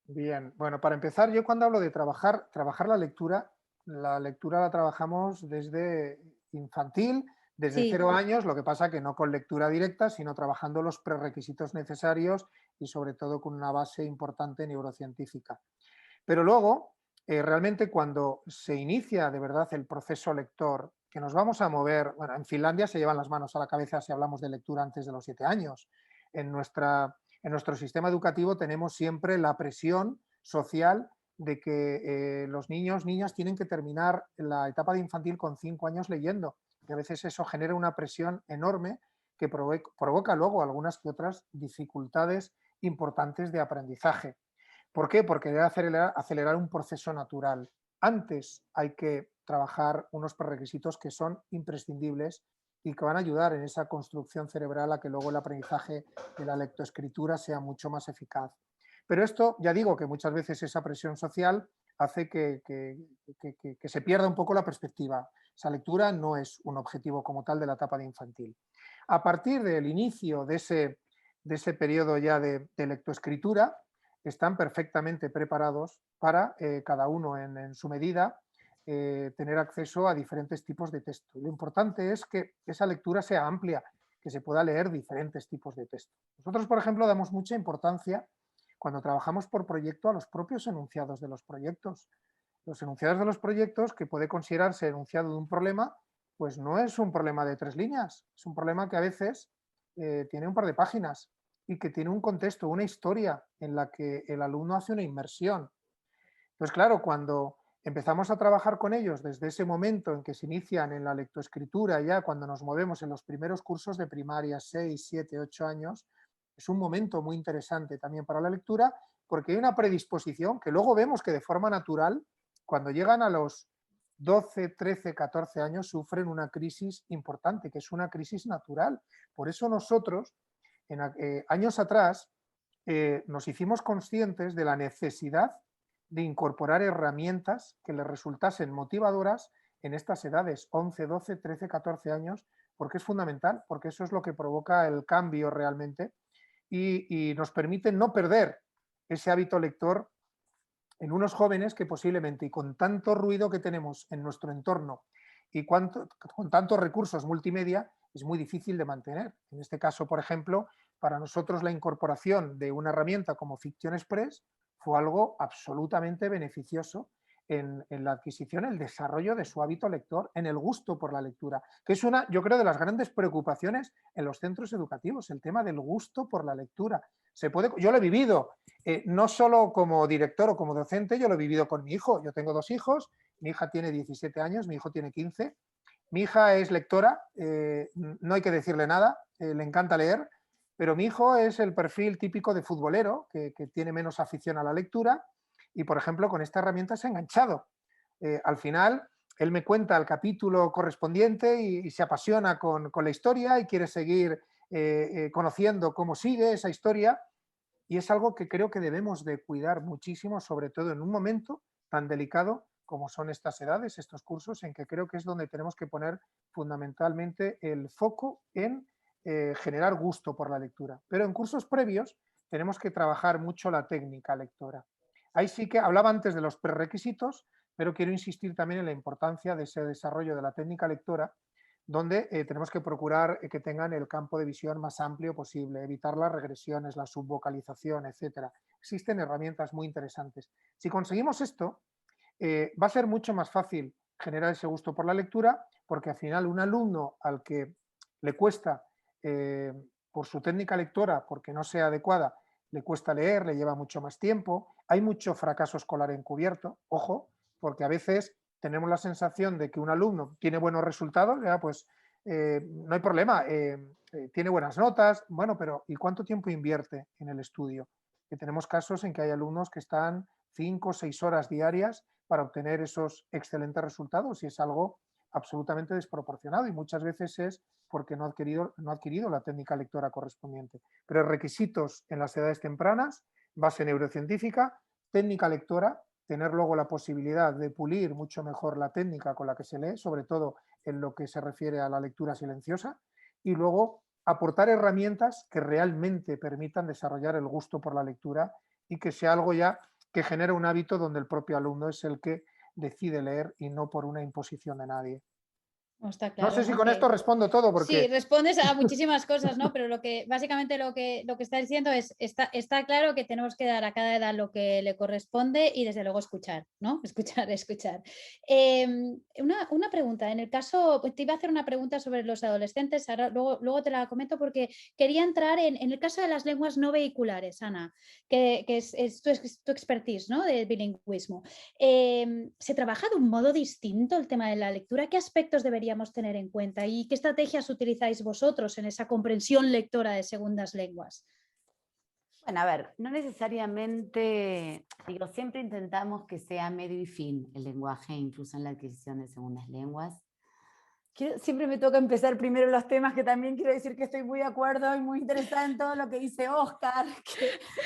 Bien, bueno, para empezar, yo cuando hablo de trabajar la lectura la trabajamos desde infantil, desde Sí, 0 años, lo que pasa que no con lectura directa, sino trabajando los prerequisitos necesarios y sobre todo con una base importante neurocientífica. Pero luego, realmente cuando se inicia de verdad el proceso lector, que nos vamos a mover, bueno, en Finlandia se llevan las manos a la cabeza si hablamos de lectura antes de los 7 años. En nuestro sistema educativo tenemos siempre la presión social de que los niños, niñas tienen que terminar la etapa de infantil con 5 años leyendo. Y a veces eso genera una presión enorme que provoca luego algunas que otras dificultades importantes de aprendizaje. ¿Por qué? Porque debe acelerar un proceso natural. Antes hay que trabajar unos prerequisitos que son imprescindibles y que van a ayudar en esa construcción cerebral a que luego el aprendizaje de la lectoescritura sea mucho más eficaz. Pero esto, ya digo que muchas veces esa presión social hace que se pierda un poco la perspectiva. Esa lectura no es un objetivo como tal de la etapa de infantil. A partir del inicio de ese periodo ya de lectoescritura, están perfectamente preparados para cada uno en su medida tener acceso a diferentes tipos de texto. Lo importante es que esa lectura sea amplia, que se pueda leer diferentes tipos de texto. Nosotros, por ejemplo, damos mucha importancia cuando trabajamos por proyecto a los propios enunciados de los proyectos. Los enunciados de los proyectos, que puede considerarse enunciado de un problema, pues no es un problema de 3 líneas, es un problema que a veces tiene un par de páginas y que tiene un contexto, una historia en la que el alumno hace una inmersión. Entonces, claro, cuando empezamos a trabajar con ellos desde ese momento en que se inician en la lectoescritura, ya cuando nos movemos en los primeros cursos de primaria, 6, 7, 8 años, es un momento muy interesante también para la lectura porque hay una predisposición que luego vemos que de forma natural, cuando llegan a los 12, 13, 14 años, sufren una crisis importante, que es una crisis natural. Por eso nosotros, años atrás, nos hicimos conscientes de la necesidad de incorporar herramientas que les resultasen motivadoras en estas edades, 11, 12, 13, 14 años, porque es fundamental, porque eso es lo que provoca el cambio realmente y nos permite no perder ese hábito lector en unos jóvenes que posiblemente, y con tanto ruido que tenemos en nuestro entorno y con tantos recursos multimedia, es muy difícil de mantener. En este caso, por ejemplo, para nosotros la incorporación de una herramienta como Fiction Express fue algo absolutamente beneficioso en la adquisición, el desarrollo de su hábito lector, en el gusto por la lectura, que es una, yo creo, de las grandes preocupaciones en los centros educativos, el tema del gusto por la lectura. Yo lo he vivido, no solo como director o como docente, yo lo he vivido con mi hijo. Yo tengo 2 hijos, mi hija tiene 17 años, mi hijo tiene 15. Mi hija es lectora, no hay que decirle nada, le encanta leer, pero mi hijo es el perfil típico de futbolero, que tiene menos afición a la lectura y, por ejemplo, con esta herramienta se ha enganchado. Al final, él me cuenta el capítulo correspondiente y se apasiona con la historia y quiere seguir conociendo cómo sigue esa historia, y es algo que creo que debemos de cuidar muchísimo, sobre todo en un momento tan delicado como son estas edades, estos cursos, en que creo que es donde tenemos que poner fundamentalmente el foco en generar gusto por la lectura. Pero en cursos previos tenemos que trabajar mucho la técnica lectora. Ahí sí que hablaba antes de los prerequisitos, pero quiero insistir también en la importancia de ese desarrollo de la técnica lectora, donde tenemos que procurar que tengan el campo de visión más amplio posible, evitar las regresiones, la subvocalización, etc. Existen herramientas muy interesantes. Si conseguimos esto, va a ser mucho más fácil generar ese gusto por la lectura, porque al final un alumno al que le cuesta, por su técnica lectora, porque no sea adecuada, le cuesta leer, le lleva mucho más tiempo, hay mucho fracaso escolar encubierto, ojo, porque a veces tenemos la sensación de que un alumno tiene buenos resultados, ya, pues no hay problema, tiene buenas notas, bueno, pero ¿y cuánto tiempo invierte en el estudio? Que tenemos casos en que hay alumnos que están 5 o 6 horas diarias para obtener esos excelentes resultados y es algo absolutamente desproporcionado y muchas veces es porque no ha adquirido la técnica lectora correspondiente. Pero requisitos en las edades tempranas, base neurocientífica, técnica lectora, tener luego la posibilidad de pulir mucho mejor la técnica con la que se lee, sobre todo en lo que se refiere a la lectura silenciosa, y luego aportar herramientas que realmente permitan desarrollar el gusto por la lectura y que sea algo ya que genere un hábito donde el propio alumno es el que decide leer y no por una imposición de nadie. No, está No sé claro, si ¿no? con esto respondo todo, Sí, porque respondes a muchísimas cosas, ¿no? Pero básicamente lo que está diciendo es, está claro que tenemos que dar a cada edad lo que le corresponde y desde luego escuchar, ¿no? Escuchar. Una pregunta, en el caso, pues te iba a hacer una pregunta sobre los adolescentes, ahora, luego te la comento porque quería entrar en el caso de las lenguas no vehiculares, Ana, que es tu expertise, ¿no? De bilingüismo. ¿Se trabaja de un modo distinto el tema de la lectura? ¿Qué aspectos deberíamos tener en cuenta y qué estrategias utilizáis vosotros en esa comprensión lectora de segundas lenguas? Bueno, a ver, no necesariamente, digo, siempre intentamos que sea medio y fin el lenguaje, incluso en la adquisición de segundas lenguas. Siempre me toca empezar primero los temas, que también quiero decir que estoy muy de acuerdo y muy interesada en todo lo que dice Óscar,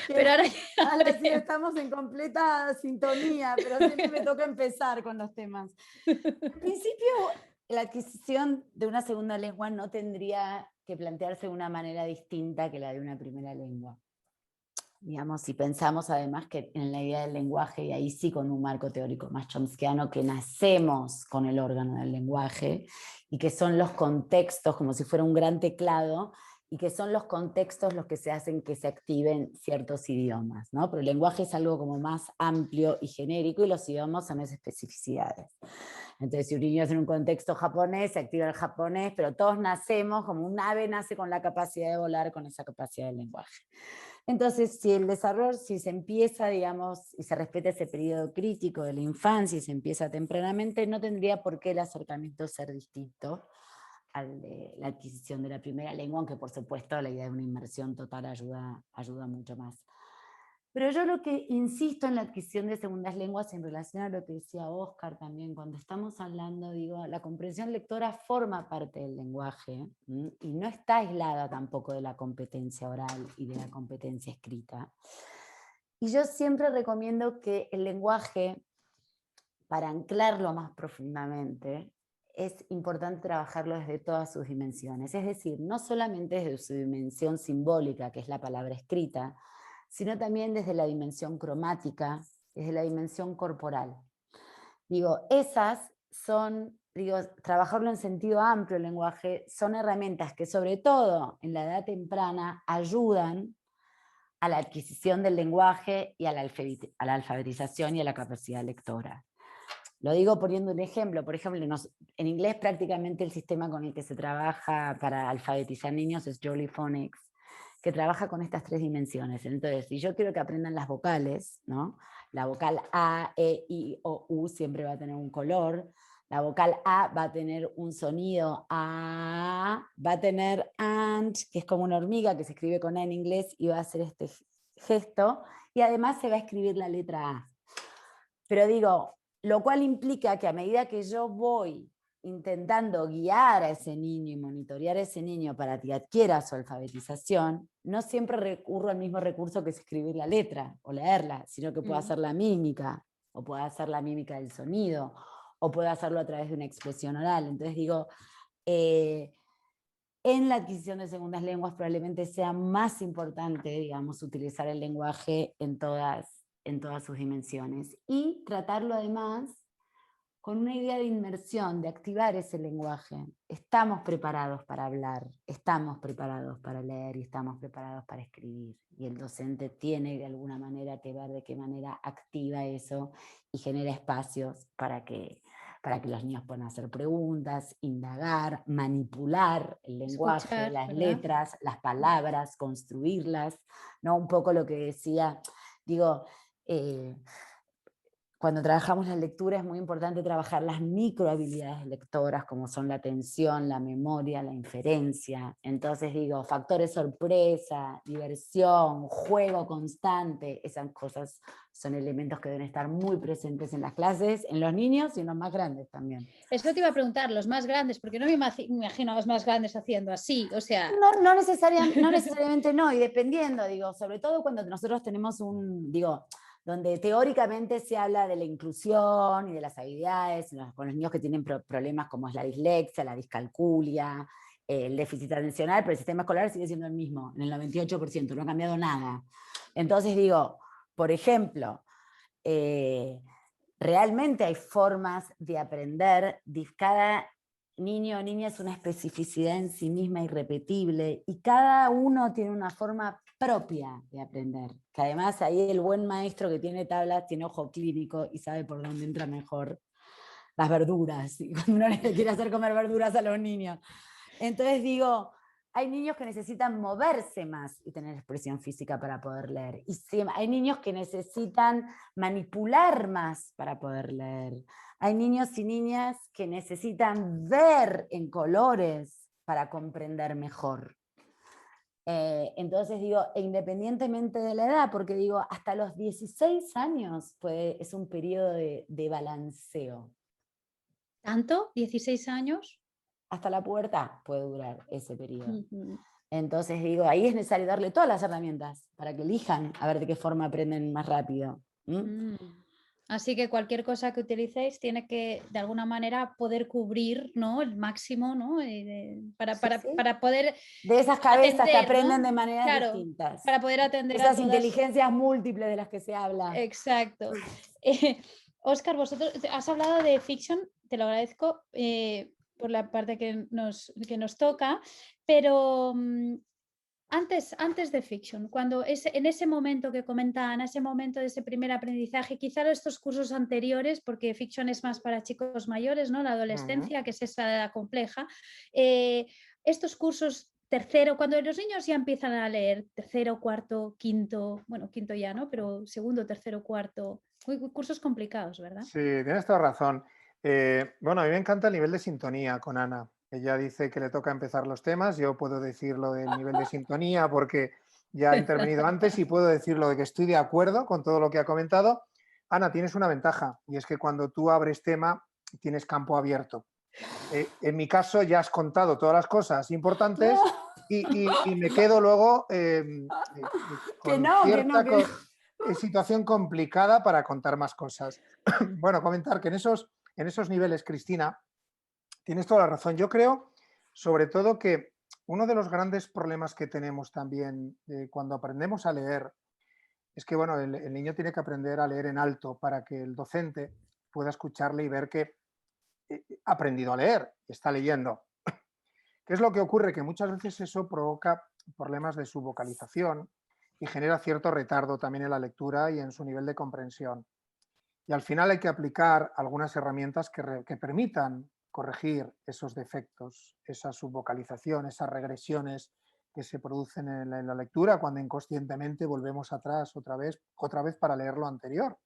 Pero ahora sí estamos en completa sintonía, pero siempre me toca empezar con los temas. En principio, la adquisición de una segunda lengua no tendría que plantearse de una manera distinta que la de una primera lengua. Digamos, si pensamos además que en la idea del lenguaje, y ahí sí con un marco teórico más chomskiano, que nacemos con el órgano del lenguaje y que son los contextos, como si fuera un gran teclado, y que son los contextos los que se hacen que se activen ciertos idiomas, ¿no? Pero el lenguaje es algo como más amplio y genérico y los idiomas son esas especificidades. Entonces, si un niño es en un contexto japonés, se activa el japonés, pero todos nacemos, como un ave nace con la capacidad de volar, con esa capacidad del lenguaje. Entonces, si el desarrollo, si se empieza, digamos, y se respeta ese periodo crítico de la infancia y se empieza tempranamente, no tendría por qué el acercamiento ser distinto al de la adquisición de la primera lengua, aunque por supuesto la idea de una inmersión total ayuda mucho más. Pero yo lo que insisto en la adquisición de segundas lenguas en relación a lo que decía Óscar también, cuando estamos hablando, digo, la comprensión lectora forma parte del lenguaje y no está aislada tampoco de la competencia oral y de la competencia escrita. Y yo siempre recomiendo que el lenguaje, para anclarlo más profundamente, es importante trabajarlo desde todas sus dimensiones. Es decir, no solamente desde su dimensión simbólica, que es la palabra escrita, sino también desde la dimensión cromática, desde la dimensión corporal. Digo, esas son, trabajarlo en sentido amplio el lenguaje, son herramientas que sobre todo en la edad temprana ayudan a la adquisición del lenguaje y a la alfabetización y a la capacidad lectora. Lo digo poniendo un ejemplo. Por ejemplo, en inglés prácticamente el sistema con el que se trabaja para alfabetizar niños es Jolly Phonics, que trabaja con estas tres dimensiones. Entonces, si yo quiero que aprendan las vocales, ¿no? La vocal A, E, I, O, U siempre va a tener un color. La vocal A va a tener un sonido A, va a tener ANT, que es como una hormiga que se escribe con A en inglés y va a hacer este gesto, y además se va a escribir la letra A. Pero digo, lo cual implica que a medida que yo voy intentando guiar a ese niño y monitorear a ese niño para que adquiera su alfabetización, no siempre recurro al mismo recurso que es escribir la letra o leerla, sino que puedo hacer la mímica, o puedo hacer la mímica del sonido, o puedo hacerlo a través de una expresión oral. Entonces digo, en la adquisición de segundas lenguas probablemente sea más importante, digamos, utilizar el lenguaje en todas sus dimensiones y tratarlo además con una idea de inmersión, de activar ese lenguaje. Estamos preparados para hablar, estamos preparados para leer y estamos preparados para escribir. Y el docente tiene de alguna manera que ver de qué manera activa eso y genera espacios para que para que los niños puedan hacer preguntas, indagar, manipular el lenguaje, Escuchar, las ¿verdad? letras, las palabras, construirlas, ¿no? Un poco lo que decía, digo, cuando trabajamos la lectura es muy importante trabajar las microhabilidades lectoras, como son la atención, la memoria, la inferencia. Entonces digo, factores sorpresa, diversión, juego constante, esas cosas son elementos que deben estar muy presentes en las clases, en los niños y en los más grandes también. Eso te iba a preguntar, los más grandes, porque no me imagino a los más grandes haciendo así, o sea... No necesariamente no, y dependiendo, digo, sobre todo cuando nosotros tenemos donde teóricamente se habla de la inclusión y de las habilidades, con los niños que tienen problemas como es la dislexia, la discalculia, el déficit atencional, pero el sistema escolar sigue siendo el mismo, en el 98%, no ha cambiado nada. Entonces digo, por ejemplo, realmente hay formas de aprender, cada niño o niña es una especificidad en sí misma irrepetible y cada uno tiene una forma propia de aprender, que además ahí el buen maestro que tiene tablas tiene ojo clínico y sabe por dónde entra mejor las verduras, y cuando uno le quiere hacer comer verduras a los niños. Entonces digo, hay niños que necesitan moverse más y tener expresión física para poder leer. Y hay niños que necesitan manipular más para poder leer. Hay niños y niñas que necesitan ver en colores para comprender mejor. Entonces digo, independientemente de la edad, porque digo, hasta los 16 años es un periodo de balanceo. ¿Tanto? ¿16 años? Hasta la pubertad puede durar ese periodo. Uh-huh. Entonces digo, ahí es necesario darle todas las herramientas para que elijan a ver de qué forma aprenden más rápido. Así que cualquier cosa que utilicéis tiene que, de alguna manera, poder cubrir, ¿no?, el máximo, ¿no?, para poder... De esas cabezas atender, que aprenden, ¿no?, de maneras, claro, distintas. Para poder atender esas a todas... inteligencias múltiples de las que se habla. Exacto. Óscar, vosotros has hablado de fiction, te lo agradezco por la parte que nos toca, pero... Antes de fiction, cuando en ese momento que comenta Ana, ese momento de ese primer aprendizaje, quizá estos cursos anteriores, porque fiction es más para chicos mayores, ¿no?, la adolescencia, que es esa edad compleja, estos cursos tercero, cuando los niños ya empiezan a leer tercero, cuarto, quinto, bueno, quinto ya, ¿no?, pero segundo, tercero, cuarto, cursos complicados, ¿verdad? Sí, tienes toda razón. Bueno, a mí me encanta el nivel de sintonía con Ana. Ella dice que le toca empezar los temas, yo puedo decir lo del nivel de sintonía porque ya he intervenido antes y puedo decirlo de que estoy de acuerdo con todo lo que ha comentado. Ana, tienes una ventaja y es que cuando tú abres tema tienes campo abierto. En mi caso ya has contado todas las cosas importantes y me quedo luego con cierta situación complicada para contar más cosas. Bueno, comentar que en esos niveles, Cristina, tienes toda la razón. Yo creo, sobre todo, que uno de los grandes problemas que tenemos también cuando aprendemos a leer es que, bueno, el niño tiene que aprender a leer en alto para que el docente pueda escucharle y ver que ha aprendido a leer, está leyendo. ¿Qué es lo que ocurre? Que muchas veces eso provoca problemas de su vocalización y genera cierto retardo también en la lectura y en su nivel de comprensión. Y al final hay que aplicar algunas herramientas que permitan corregir esos defectos, esa subvocalización, esas regresiones que se producen en la lectura cuando inconscientemente volvemos atrás otra vez para leer lo anterior.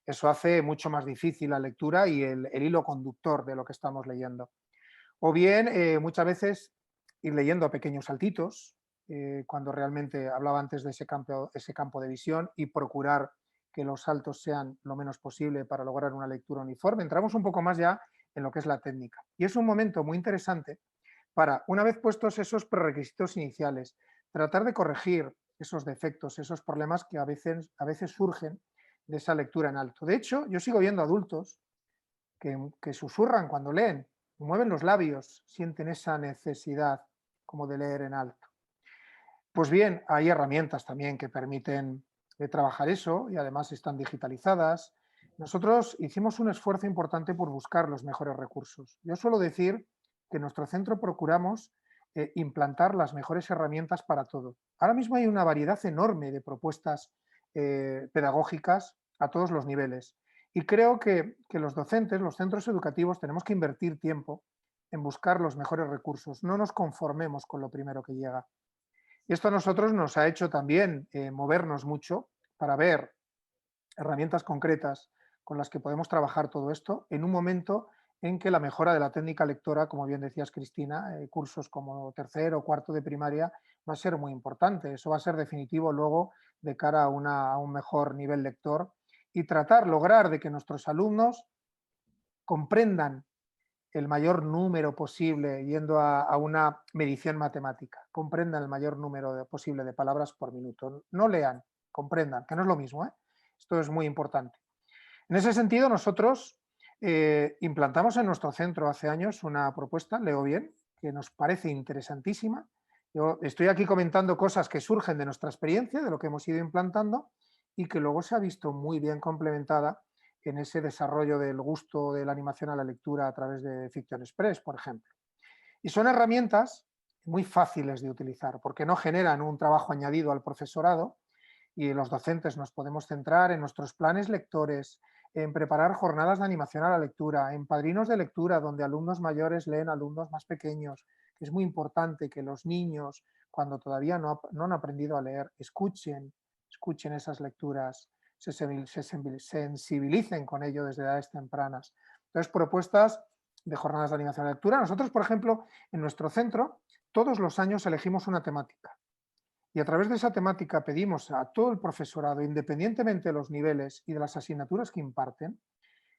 Eso hace mucho más difícil la lectura y el hilo conductor de lo que estamos leyendo. O bien, muchas veces, ir leyendo a pequeños saltitos, cuando realmente hablaba antes de ese campo de visión, y procurar que los saltos sean lo menos posible para lograr una lectura uniforme. Entramos un poco más ya en lo que es la técnica. Y es un momento muy interesante para, una vez puestos esos prerequisitos iniciales, tratar de corregir esos defectos, esos problemas que a veces surgen de esa lectura en alto. De hecho, yo sigo viendo adultos que susurran cuando leen, mueven los labios, sienten esa necesidad como de leer en alto. Pues bien, hay herramientas también que permiten trabajar eso y además están digitalizadas. Nosotros hicimos un esfuerzo importante por buscar los mejores recursos. Yo suelo decir que en nuestro centro procuramos implantar las mejores herramientas para todo. Ahora mismo hay una variedad enorme de propuestas pedagógicas a todos los niveles Y creo que los docentes, los centros educativos, tenemos que invertir tiempo en buscar los mejores recursos. No nos conformemos con lo primero que llega. Y esto a nosotros nos ha hecho también movernos mucho para ver herramientas concretas con las que podemos trabajar todo esto en un momento en que la mejora de la técnica lectora, como bien decías Cristina, cursos como tercero o cuarto de primaria, va a ser muy importante. Eso va a ser definitivo luego de cara a un mejor nivel lector y lograr de que nuestros alumnos comprendan el mayor número posible, yendo a una medición matemática, comprendan el mayor número posible de palabras por minuto. No lean, comprendan, que no es lo mismo, ¿eh? Esto es muy importante. En ese sentido, nosotros implantamos en nuestro centro hace años una propuesta, leo bien, que nos parece interesantísima. Yo estoy aquí comentando cosas que surgen de nuestra experiencia, de lo que hemos ido implantando, y que luego se ha visto muy bien complementada en ese desarrollo del gusto de la animación a la lectura a través de Fiction Express, por ejemplo. Y son herramientas muy fáciles de utilizar, porque no generan un trabajo añadido al profesorado, y los docentes nos podemos centrar en nuestros planes lectores, en preparar jornadas de animación a la lectura, en padrinos de lectura, donde alumnos mayores leen a alumnos más pequeños. Es muy importante que los niños, cuando todavía no han aprendido a leer, escuchen esas lecturas, se sensibilicen con ello desde edades tempranas. Entonces, propuestas de jornadas de animación a la lectura. Nosotros, por ejemplo, en nuestro centro, todos los años elegimos una temática. Y a través de esa temática pedimos a todo el profesorado, independientemente de los niveles y de las asignaturas que imparten,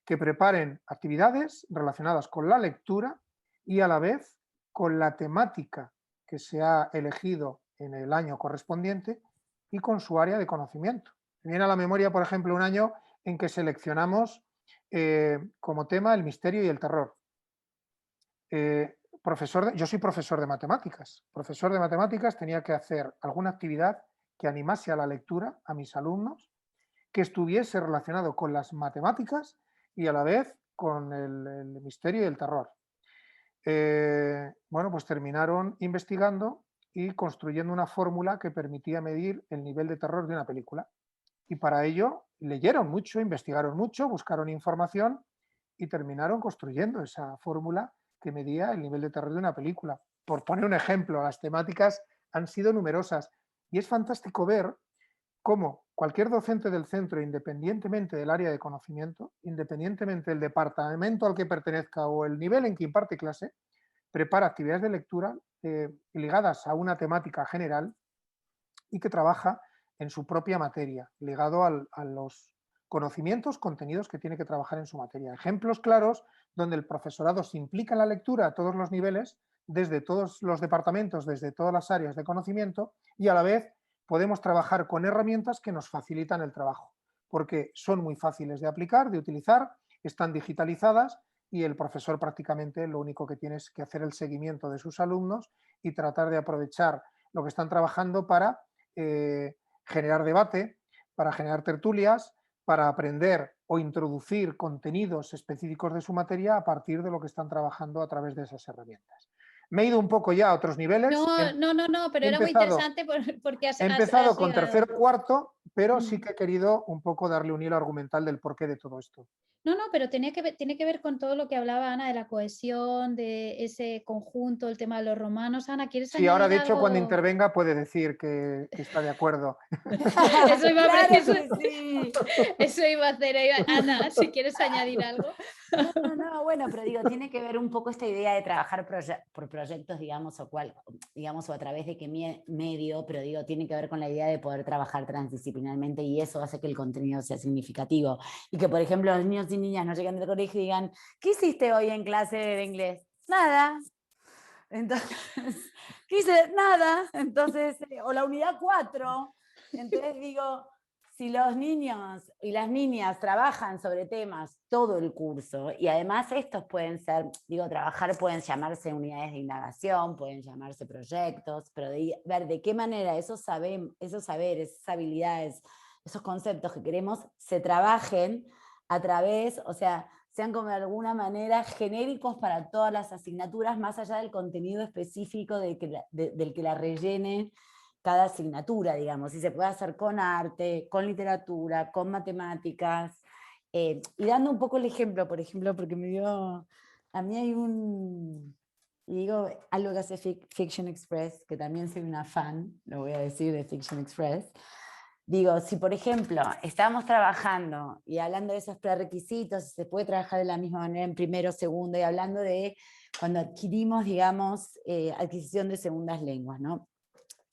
que preparen actividades relacionadas con la lectura y a la vez con la temática que se ha elegido en el año correspondiente y con su área de conocimiento. Me viene a la memoria, por ejemplo, un año en que seleccionamos como tema el misterio y el terror. Yo soy profesor de matemáticas. Profesor de matemáticas, tenía que hacer alguna actividad que animase a la lectura a mis alumnos, que estuviese relacionado con las matemáticas y a la vez con el misterio y el terror. Bueno, pues terminaron investigando y construyendo una fórmula que permitía medir el nivel de terror de una película. Y para ello leyeron mucho, investigaron mucho, buscaron información y terminaron construyendo esa fórmula que medía el nivel de terror de una película. Por poner un ejemplo, las temáticas han sido numerosas y es fantástico ver cómo cualquier docente del centro, independientemente del área de conocimiento, independientemente del departamento al que pertenezca o el nivel en que imparte clase, prepara actividades de lectura ligadas a una temática general y que trabaja en su propia materia, ligado a los conocimientos, contenidos que tiene que trabajar en su materia. Ejemplos claros donde el profesorado se implica en la lectura a todos los niveles, desde todos los departamentos, desde todas las áreas de conocimiento, y a la vez podemos trabajar con herramientas que nos facilitan el trabajo, porque son muy fáciles de aplicar, de utilizar, están digitalizadas y el profesor prácticamente lo único que tiene es que hacer el seguimiento de sus alumnos y tratar de aprovechar lo que están trabajando para generar debate, para generar tertulias, para aprender o introducir contenidos específicos de su materia a partir de lo que están trabajando a través de esas herramientas. Me he ido un poco ya a otros niveles. No, pero era muy interesante porque he empezado con tercero o cuarto, pero sí que he querido un poco darle un hilo argumental del porqué de todo esto. No, pero tiene que ver con todo lo que hablaba Ana de la cohesión, de ese conjunto, el tema de los romanos. Ana, ¿quieres añadir algo? Sí, ahora de hecho algo? cuando intervenga puede decir que está de acuerdo. Eso iba a hacer. Ana, si quieres añadir algo. No, bueno, pero digo, tiene que ver un poco esta idea de trabajar por proyectos, digamos, o a través de qué medio, pero digo, tiene que ver con la idea de poder trabajar transdisciplinarmente y eso hace que el contenido sea significativo. Y que, por ejemplo, los niños y niñas no llegan del colegio y digan, ¿qué hiciste hoy en clase de inglés? Nada. Entonces, ¿qué hice? Nada. Entonces, o la unidad 4. Entonces digo, si los niños y las niñas trabajan sobre temas todo el curso, y además estos pueden ser, trabajar pueden llamarse unidades de indagación, pueden llamarse proyectos, pero ver de qué manera esos saberes, esas habilidades, esos conceptos que queremos se trabajen a través, o sea, sean como de alguna manera genéricos para todas las asignaturas, más allá del contenido específico del que la rellene cada asignatura, digamos, y se puede hacer con arte, con literatura, con matemáticas, Y dando un poco el ejemplo, por ejemplo, porque a mí hay y digo algo que hace Fiction Express, que también soy una fan, lo voy a decir, de Fiction Express. Digo, si por ejemplo estamos trabajando y hablando de esos prerequisitos, si se puede trabajar de la misma manera en primero, segundo, y hablando de cuando adquirimos, digamos, adquisición de segundas lenguas, ¿no?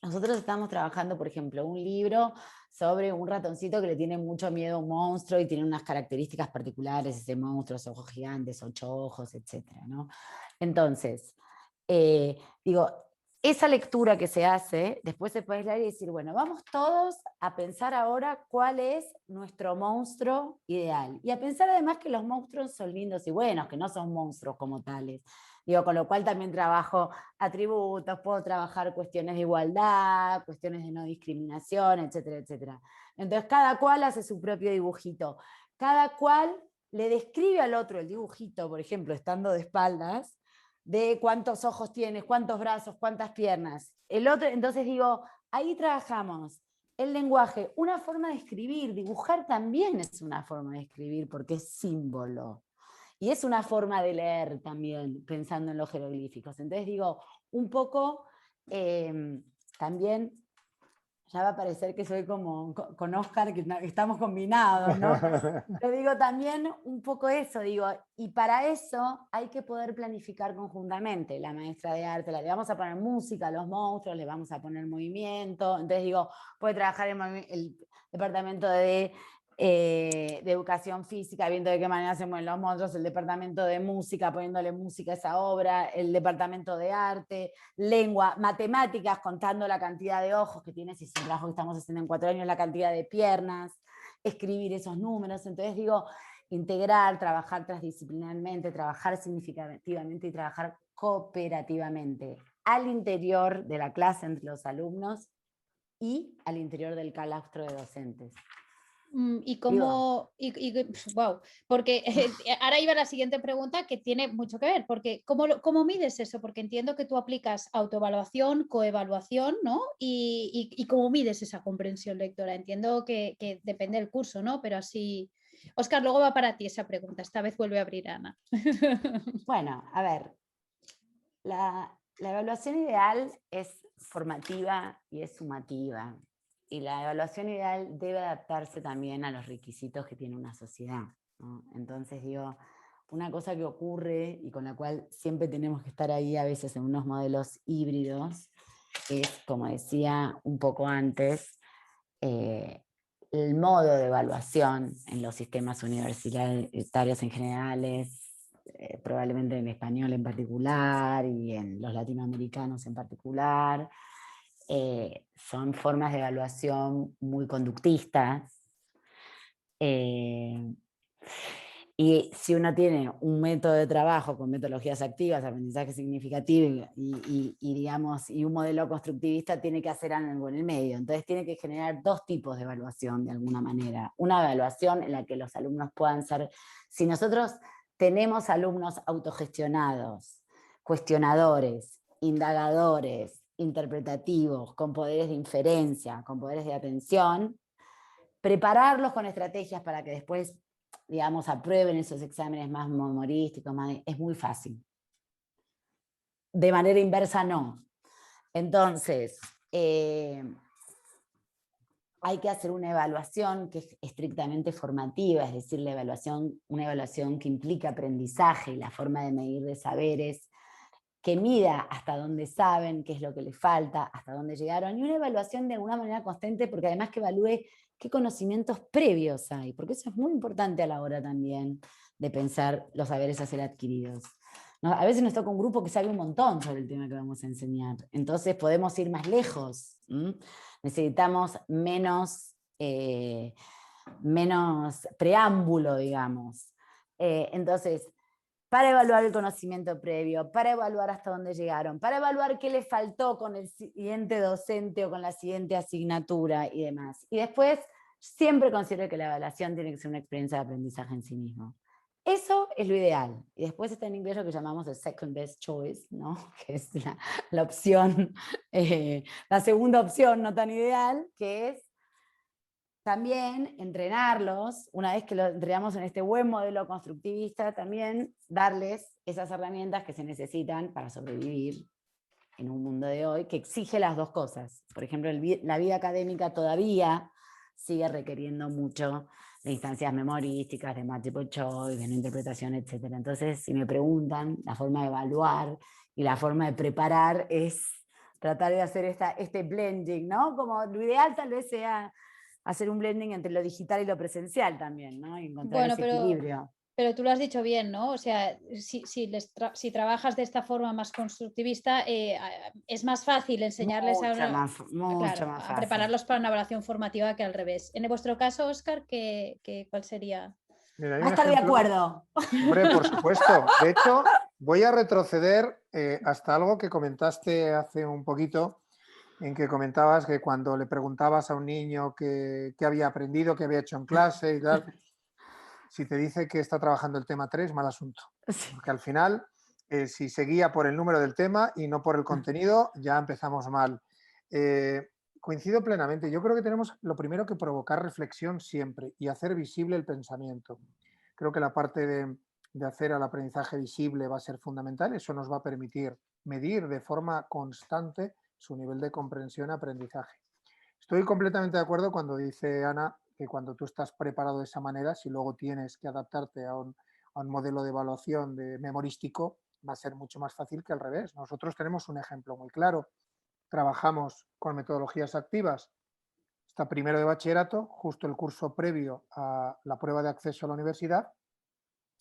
Nosotros estamos trabajando, por ejemplo, un libro sobre un ratoncito que le tiene mucho miedo a un monstruo y tiene unas características particulares, ese monstruo, ojos gigantes, 8 ojos, etcétera, ¿no? Entonces, digo, esa lectura que se hace, después se puede leer y decir, bueno, vamos todos a pensar ahora cuál es nuestro monstruo ideal. Y a pensar además que los monstruos son lindos y buenos, que no son monstruos como tales. Digo, con lo cual también trabajo atributos, puedo trabajar cuestiones de igualdad, cuestiones de no discriminación, etcétera, etcétera. Entonces cada cual hace su propio dibujito. Cada cual le describe al otro el dibujito, por ejemplo, estando de espaldas, de cuántos ojos tienes, cuántos brazos, cuántas piernas. El otro, entonces digo, ahí trabajamos el lenguaje, una forma de escribir, dibujar también es una forma de escribir porque es símbolo. Y es una forma de leer también, pensando en los jeroglíficos. Entonces digo, un poco también, ya va a parecer que soy como con Oscar, que estamos combinados, ¿no? Pero digo también un poco eso, digo, y para eso hay que poder planificar conjuntamente. La maestra de arte, le vamos a poner música a los monstruos, le vamos a poner movimiento. Entonces digo, puede trabajar el departamento de educación física, viendo de qué manera se mueven los monstruos, el departamento de música, poniéndole música a esa obra, el departamento de arte, lengua, matemáticas, contando la cantidad de ojos que tiene, si es un trabajo que estamos haciendo en 4 años, la cantidad de piernas, escribir esos números. Entonces digo, integrar, trabajar transdisciplinarmente, trabajar significativamente y trabajar cooperativamente al interior de la clase entre los alumnos y al interior del claustro de docentes. Y cómo, wow, porque ahora iba la siguiente pregunta que tiene mucho que ver, porque ¿cómo mides eso? Porque entiendo que tú aplicas autoevaluación, coevaluación, ¿no? Y cómo mides esa comprensión lectora. Entiendo que depende del curso, ¿no? Pero así, Óscar, luego va para ti esa pregunta, esta vez vuelve a abrir Ana. Bueno, a ver, la evaluación ideal es formativa y es sumativa. Y la evaluación ideal debe adaptarse también a los requisitos que tiene una sociedad, ¿no? Entonces digo, una cosa que ocurre y con la cual siempre tenemos que estar ahí a veces en unos modelos híbridos es, como decía un poco antes, el modo de evaluación en los sistemas universitarios en general probablemente en español en particular y en los latinoamericanos en particular, son formas de evaluación muy conductistas. Y si uno tiene un método de trabajo con metodologías activas, aprendizaje significativo digamos, y un modelo constructivista, tiene que hacer algo en el medio. Entonces tiene que generar 2 tipos de evaluación de alguna manera. Una evaluación en la que los alumnos puedan ser, si nosotros tenemos alumnos autogestionados, cuestionadores, indagadores, interpretativos, con poderes de inferencia, con poderes de atención, prepararlos con estrategias para que después, digamos, aprueben esos exámenes más memorísticos, es muy fácil. De manera inversa, no. Entonces, hay que hacer una evaluación que es estrictamente formativa, es decir, una evaluación que implica aprendizaje y la forma de medir de saberes, que mida hasta dónde saben, qué es lo que les falta, hasta dónde llegaron, y una evaluación de alguna manera constante, porque además que evalúe qué conocimientos previos hay, porque eso es muy importante a la hora también de pensar los saberes a ser adquiridos. ¿No? A veces nos toca un grupo que sabe un montón sobre el tema que vamos a enseñar, entonces podemos ir más lejos. Necesitamos menos preámbulo, digamos. Entonces, para evaluar el conocimiento previo, para evaluar hasta dónde llegaron, para evaluar qué les faltó con el siguiente docente o con la siguiente asignatura y demás. Y después, siempre considero que la evaluación tiene que ser una experiencia de aprendizaje en sí mismo. Eso es lo ideal. Y después está en inglés lo que llamamos el second best choice, ¿no? Que es la opción, la segunda opción no tan ideal, que es también entrenarlos, una vez que lo entrenamos en este buen modelo constructivista, también darles esas herramientas que se necesitan para sobrevivir en un mundo de hoy que exige las dos cosas. Por ejemplo, la vida académica todavía sigue requiriendo mucho de instancias memorísticas, de multiple choice, de una interpretación, etc. Entonces, si me preguntan, la forma de evaluar y la forma de preparar es tratar de hacer este blending, ¿no? Como lo ideal tal vez sea hacer un blending entre lo digital y lo presencial también, ¿no? Y encontrar Bueno, ese equilibrio. pero tú lo has dicho bien, ¿no? O sea, si trabajas de esta forma más constructivista, es más fácil enseñarles Mucho más claro, a fácil. prepararlos para una evaluación formativa que al revés. En vuestro caso, Óscar, ¿cuál sería? Mira, hay Va a un estar de ejemplo. acuerdo. Hombre, por supuesto. De hecho, voy a retroceder hasta algo que comentaste hace un poquito, en que comentabas que cuando le preguntabas a un niño qué había aprendido, qué había hecho en clase y tal, si te dice que está trabajando el tema 3, mal asunto. Sí. Porque al final, si se guía por el número del tema y no por el contenido, ya empezamos mal. Coincido plenamente. Yo creo que tenemos lo primero que provocar reflexión siempre y hacer visible el pensamiento. Creo que la parte de hacer al aprendizaje visible va a ser fundamental. Eso nos va a permitir medir de forma constante su nivel de comprensión y aprendizaje. Estoy completamente de acuerdo cuando dice Ana que cuando tú estás preparado de esa manera, si luego tienes que adaptarte a un modelo de evaluación memorístico, va a ser mucho más fácil que al revés. Nosotros tenemos un ejemplo muy claro. Trabajamos con metodologías activas. Está primero de bachillerato, justo el curso previo a la prueba de acceso a la universidad,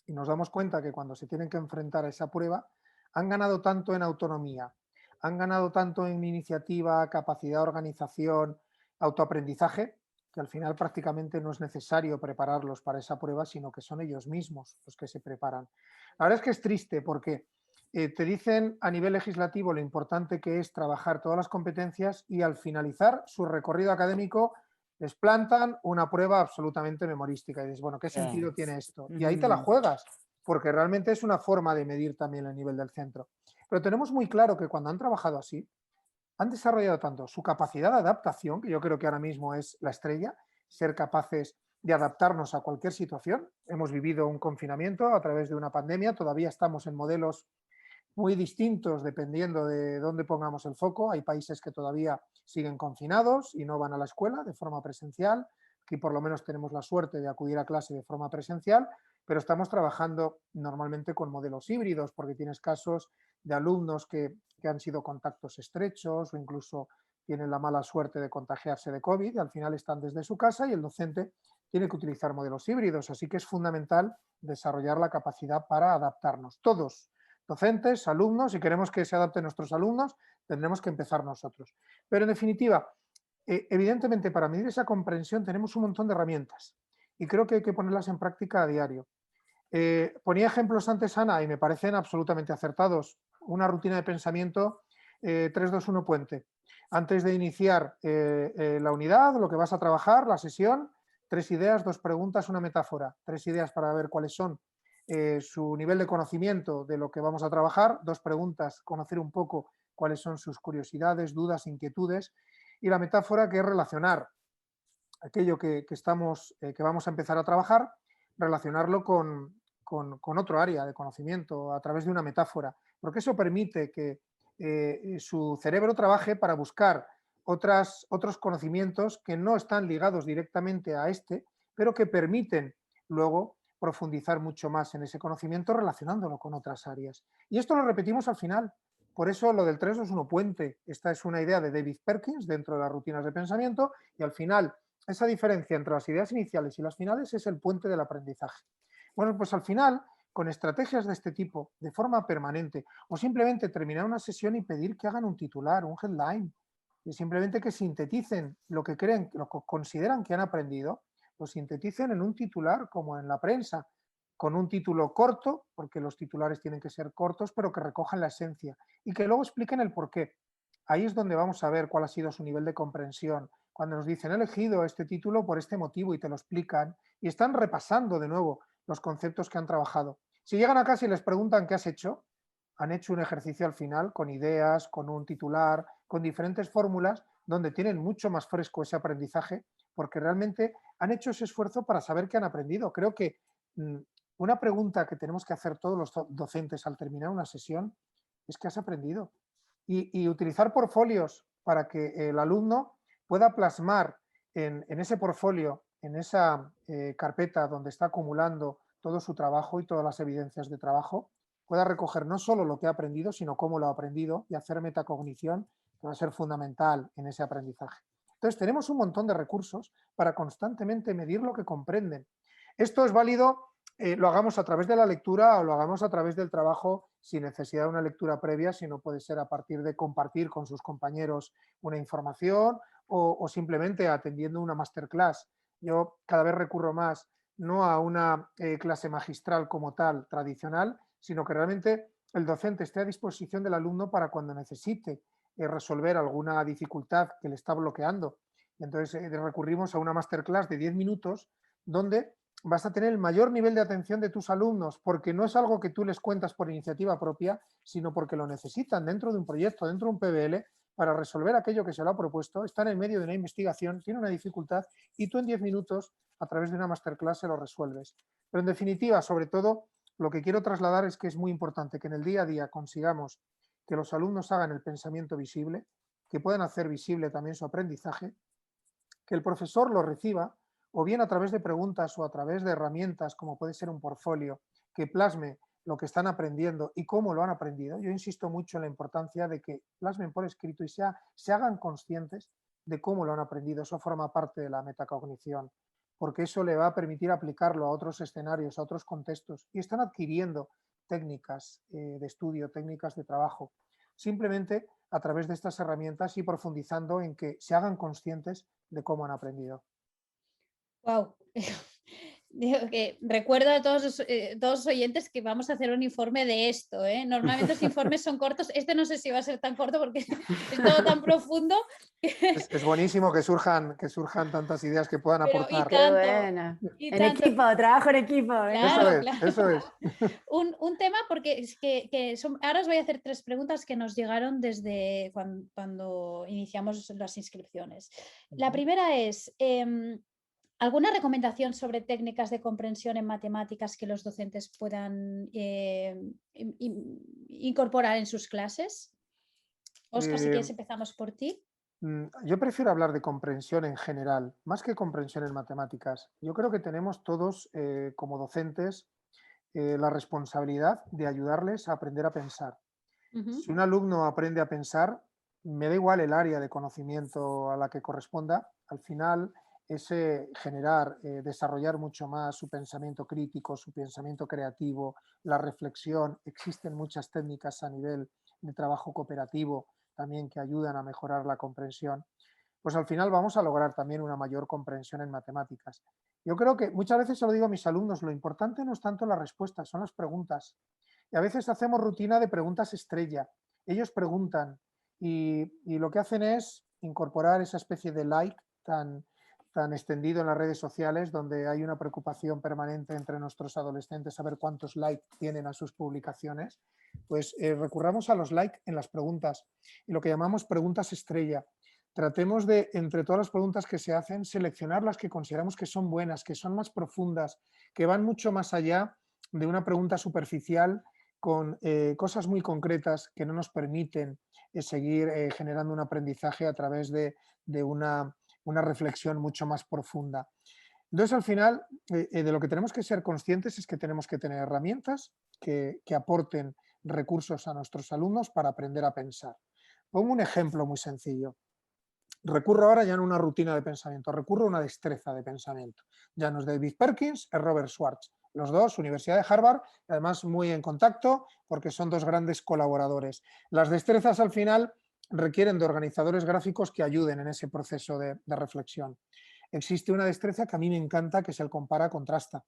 y nos damos cuenta que cuando se tienen que enfrentar a esa prueba, han ganado tanto en autonomía, han ganado tanto en iniciativa, capacidad de organización, autoaprendizaje, que al final prácticamente no es necesario prepararlos para esa prueba, sino que son ellos mismos los que se preparan. La verdad es que es triste porque te dicen a nivel legislativo lo importante que es trabajar todas las competencias y al finalizar su recorrido académico les plantan una prueba absolutamente memorística y dices, bueno, ¿qué sentido tiene esto? Y ahí te la juegas, porque realmente es una forma de medir también el nivel del centro. Pero tenemos muy claro que cuando han trabajado así, han desarrollado tanto su capacidad de adaptación, que yo creo que ahora mismo es la estrella, ser capaces de adaptarnos a cualquier situación. Hemos vivido un confinamiento a través de una pandemia, todavía estamos en modelos muy distintos dependiendo de dónde pongamos el foco. Hay países que todavía siguen confinados y no van a la escuela de forma presencial. Aquí por lo menos tenemos la suerte de acudir a clase de forma presencial, pero estamos trabajando normalmente con modelos híbridos porque tienes casos de alumnos que han sido contactos estrechos o incluso tienen la mala suerte de contagiarse de COVID y al final están desde su casa y el docente tiene que utilizar modelos híbridos. Así que es fundamental desarrollar la capacidad para adaptarnos. Todos, docentes, alumnos, si queremos que se adapten nuestros alumnos, tendremos que empezar nosotros. Pero en definitiva, evidentemente para medir esa comprensión tenemos un montón de herramientas y creo que hay que ponerlas en práctica a diario. Ponía ejemplos antes Ana y me parecen absolutamente acertados. Una rutina de pensamiento 3-2-1 puente. Antes de iniciar la unidad, lo que vas a trabajar, la sesión, 3 ideas, 2 preguntas, una metáfora. 3 ideas para ver cuáles son su nivel de conocimiento de lo que vamos a trabajar, 2 preguntas, conocer un poco cuáles son sus curiosidades, dudas, inquietudes, y la metáfora, que es relacionar aquello que vamos a empezar a trabajar, relacionarlo con otro área de conocimiento a través de una metáfora, porque eso permite que su cerebro trabaje para buscar otros conocimientos que no están ligados directamente a este, pero que permiten luego profundizar mucho más en ese conocimiento relacionándolo con otras áreas. Y esto lo repetimos al final. Por eso lo del 3-2-1 puente. Esta es una idea de David Perkins dentro de las rutinas de pensamiento y al final esa diferencia entre las ideas iniciales y las finales es el puente del aprendizaje. Bueno, pues al final, con estrategias de este tipo, de forma permanente, o simplemente terminar una sesión y pedir que hagan un titular, un headline, y simplemente que sinteticen lo que creen, lo que consideran que han aprendido, lo sinteticen en un titular como en la prensa, con un título corto, porque los titulares tienen que ser cortos, pero que recojan la esencia y que luego expliquen el porqué. Ahí es donde vamos a ver cuál ha sido su nivel de comprensión. Cuando nos dicen, he elegido este título por este motivo y te lo explican y están repasando de nuevo los conceptos que han trabajado. Si llegan a casa y les preguntan qué has hecho, han hecho un ejercicio al final con ideas, con un titular, con diferentes fórmulas, donde tienen mucho más fresco ese aprendizaje, porque realmente han hecho ese esfuerzo para saber qué han aprendido. Creo que una pregunta que tenemos que hacer todos los docentes al terminar una sesión es ¿qué has aprendido? Y utilizar portfolios para que el alumno pueda plasmar en ese portfolio, en esa carpeta donde está acumulando todo su trabajo y todas las evidencias de trabajo, pueda recoger no solo lo que ha aprendido, sino cómo lo ha aprendido y hacer metacognición, que va a ser fundamental en ese aprendizaje. Entonces, tenemos un montón de recursos para constantemente medir lo que comprenden. Esto es válido, lo hagamos a través de la lectura o lo hagamos a través del trabajo sin necesidad de una lectura previa, sino puede ser a partir de compartir con sus compañeros una información o simplemente atendiendo una masterclass. Yo cada vez recurro más no a una clase magistral como tal, tradicional, sino que realmente el docente esté a disposición del alumno para cuando necesite resolver alguna dificultad que le está bloqueando. Y entonces recurrimos a una masterclass de 10 minutos donde vas a tener el mayor nivel de atención de tus alumnos, porque no es algo que tú les cuentas por iniciativa propia, sino porque lo necesitan dentro de un proyecto, dentro de un PBL, para resolver aquello que se lo ha propuesto, están en medio de una investigación, tiene una dificultad y tú en 10 minutos, a través de una masterclass, se lo resuelves. Pero en definitiva, sobre todo, lo que quiero trasladar es que es muy importante que en el día a día consigamos que los alumnos hagan el pensamiento visible, que puedan hacer visible también su aprendizaje, que el profesor lo reciba, o bien a través de preguntas o a través de herramientas, como puede ser un portfolio, que plasme lo que están aprendiendo y cómo lo han aprendido. Yo insisto mucho en la importancia de que plasmen por escrito y se hagan conscientes de cómo lo han aprendido. Eso forma parte de la metacognición, porque eso le va a permitir aplicarlo a otros escenarios, a otros contextos, y están adquiriendo técnicas de estudio, técnicas de trabajo, simplemente a través de estas herramientas y profundizando en que se hagan conscientes de cómo han aprendido. Wow. Digo que recuerdo a todos los oyentes que vamos a hacer un informe de esto. Normalmente los informes son cortos. Este no sé si va a ser tan corto porque es todo tan profundo. Es buenísimo que surjan tantas ideas que puedan Pero aportar. Qué bueno. Y En tanto. equipo, trabajo en equipo. Claro, claro. Eso es. Un tema, porque es que ahora os voy a hacer 3 preguntas que nos llegaron desde cuando iniciamos las inscripciones. La primera es, ¿alguna recomendación sobre técnicas de comprensión en matemáticas que los docentes puedan incorporar en sus clases? Óscar, si quieres empezamos por ti. Yo prefiero hablar de comprensión en general, más que comprensión en matemáticas. Yo creo que tenemos todos, como docentes, la responsabilidad de ayudarles a aprender a pensar. Si un alumno aprende a pensar, me da igual el área de conocimiento a la que corresponda, al final ese generar, desarrollar mucho más su pensamiento crítico, su pensamiento creativo, la reflexión. Existen muchas técnicas a nivel de trabajo cooperativo también que ayudan a mejorar la comprensión. Pues al final vamos a lograr también una mayor comprensión en matemáticas. Yo creo que muchas veces se lo digo a mis alumnos, lo importante no es tanto las respuestas, son las preguntas. Y a veces hacemos rutina de preguntas estrella. Ellos preguntan y lo que hacen es incorporar esa especie de like tan extendido en las redes sociales, donde hay una preocupación permanente entre nuestros adolescentes a ver cuántos likes tienen a sus publicaciones. Pues recurramos a los likes en las preguntas y lo que llamamos preguntas estrella. Tratemos de, entre todas las preguntas que se hacen, seleccionar las que consideramos que son buenas, que son más profundas, que van mucho más allá de una pregunta superficial con cosas muy concretas que no nos permiten seguir generando un aprendizaje a través de una reflexión mucho más profunda. Entonces, al final, de lo que tenemos que ser conscientes es que tenemos que tener herramientas que aporten recursos a nuestros alumnos para aprender a pensar. Pongo un ejemplo muy sencillo. Recurro ahora ya no a una rutina de pensamiento, recurro a una destreza de pensamiento. Ya no es David Perkins, es Robert Schwartz. Los dos, Universidad de Harvard, además muy en contacto porque son dos grandes colaboradores. Las destrezas al final requieren de organizadores gráficos que ayuden en ese proceso de reflexión. Existe una destreza que a mí me encanta, que es el compara-contrasta.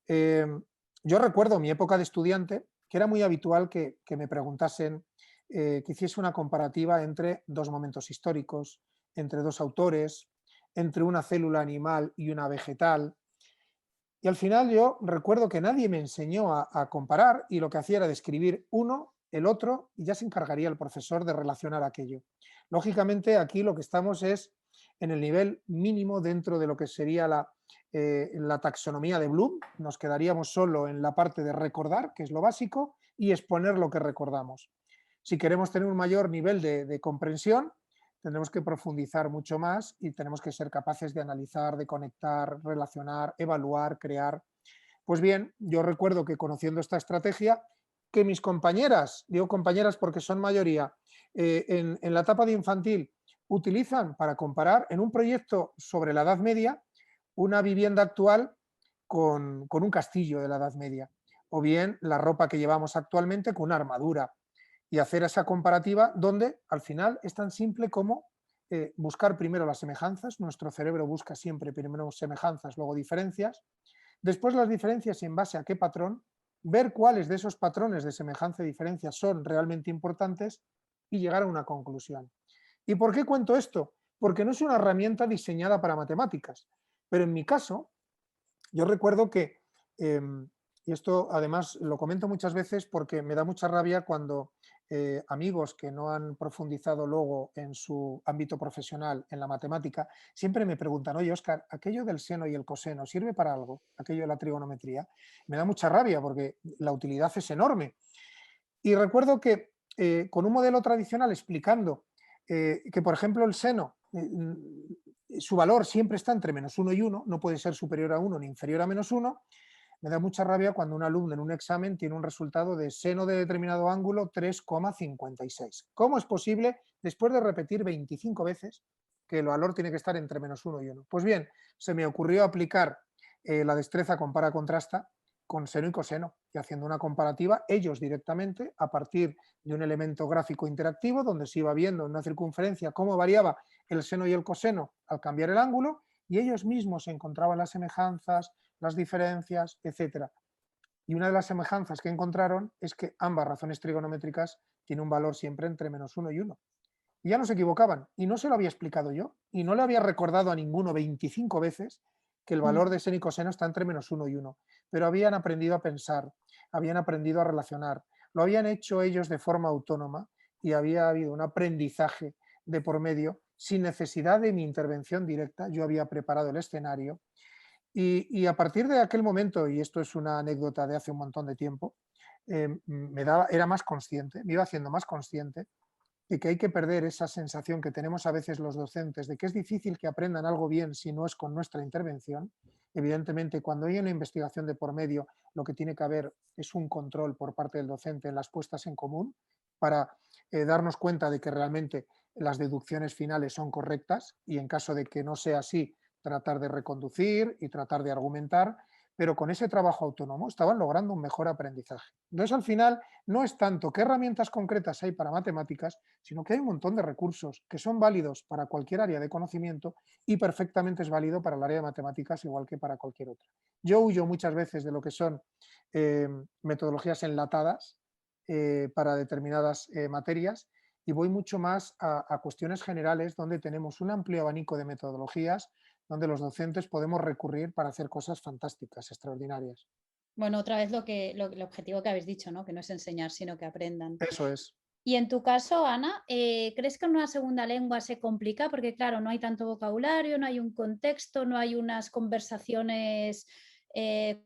Yo recuerdo mi época de estudiante que era muy habitual que me preguntasen, que hiciese una comparativa entre dos momentos históricos, entre dos autores, entre una célula animal y una vegetal. Y al final yo recuerdo que nadie me enseñó a comparar y lo que hacía era describir uno, el otro, y ya se encargaría el profesor de relacionar aquello. Lógicamente aquí lo que estamos es en el nivel mínimo dentro de lo que sería la taxonomía de Bloom. Nos quedaríamos solo en la parte de recordar, que es lo básico, y exponer lo que recordamos. Si queremos tener un mayor nivel de comprensión, tendremos que profundizar mucho más y tenemos que ser capaces de analizar, de conectar, relacionar, evaluar, crear. Pues bien, yo recuerdo que conociendo esta estrategia, que mis compañeras, digo compañeras porque son mayoría, en la etapa de infantil utilizan para comparar en un proyecto sobre la Edad Media una vivienda actual con un castillo de la Edad Media, o bien la ropa que llevamos actualmente con una armadura, y hacer esa comparativa donde al final es tan simple como buscar primero las semejanzas. Nuestro cerebro busca siempre primero semejanzas, luego diferencias, después las diferencias y en base a qué patrón, ver cuáles de esos patrones de semejanza y diferencia son realmente importantes y llegar a una conclusión. ¿Y por qué cuento esto? Porque no es una herramienta diseñada para matemáticas, pero en mi caso, yo recuerdo que, y esto además lo comento muchas veces porque me da mucha rabia cuando amigos que no han profundizado luego en su ámbito profesional en la matemática, siempre me preguntan, oye Óscar, ¿aquello del seno y el coseno sirve para algo? Aquello de la trigonometría. Me da mucha rabia porque la utilidad es enorme. Y recuerdo que con un modelo tradicional explicando que, por ejemplo, el seno, su valor siempre está entre -1 y 1, no puede ser superior a 1 ni inferior a -1, me da mucha rabia cuando un alumno en un examen tiene un resultado de seno de determinado ángulo 3,56. ¿Cómo es posible, después de repetir 25 veces, que el valor tiene que estar entre -1 y 1? Pues bien, se me ocurrió aplicar la destreza compara-contrasta con seno y coseno, y haciendo una comparativa ellos directamente a partir de un elemento gráfico interactivo donde se iba viendo en una circunferencia cómo variaba el seno y el coseno al cambiar el ángulo, y ellos mismos encontraban las semejanzas, las diferencias, etc. Y una de las semejanzas que encontraron es que ambas razones trigonométricas tienen un valor siempre entre -1 y 1. Y ya no se equivocaban, y no se lo había explicado yo, y no le había recordado a ninguno 25 veces que el valor de seno y coseno está entre -1 y 1, pero habían aprendido a pensar, habían aprendido a relacionar, lo habían hecho ellos de forma autónoma y había habido un aprendizaje de por medio sin necesidad de mi intervención directa. Yo había preparado el escenario y a partir de aquel momento, y esto es una anécdota de hace un montón de tiempo, era más consciente, me iba haciendo más consciente de que hay que perder esa sensación que tenemos a veces los docentes de que es difícil que aprendan algo bien si no es con nuestra intervención. Evidentemente, cuando hay una investigación de por medio, lo que tiene que haber es un control por parte del docente en las puestas en común para darnos cuenta de que realmente las deducciones finales son correctas y en caso de que no sea así, tratar de reconducir y tratar de argumentar, pero con ese trabajo autónomo estaban logrando un mejor aprendizaje. Entonces, al final, no es tanto qué herramientas concretas hay para matemáticas, sino que hay un montón de recursos que son válidos para cualquier área de conocimiento y perfectamente es válido para el área de matemáticas igual que para cualquier otra. Yo huyo muchas veces de lo que son metodologías enlatadas para determinadas materias y voy mucho más a cuestiones generales donde tenemos un amplio abanico de metodologías donde los docentes podemos recurrir para hacer cosas fantásticas, extraordinarias. Bueno, otra vez el objetivo que habéis dicho, ¿no? Que no es enseñar, sino que aprendan. Eso es. Y en tu caso, Ana, ¿crees que en una segunda lengua se complica? Porque claro, no hay tanto vocabulario, no hay un contexto, no hay unas conversaciones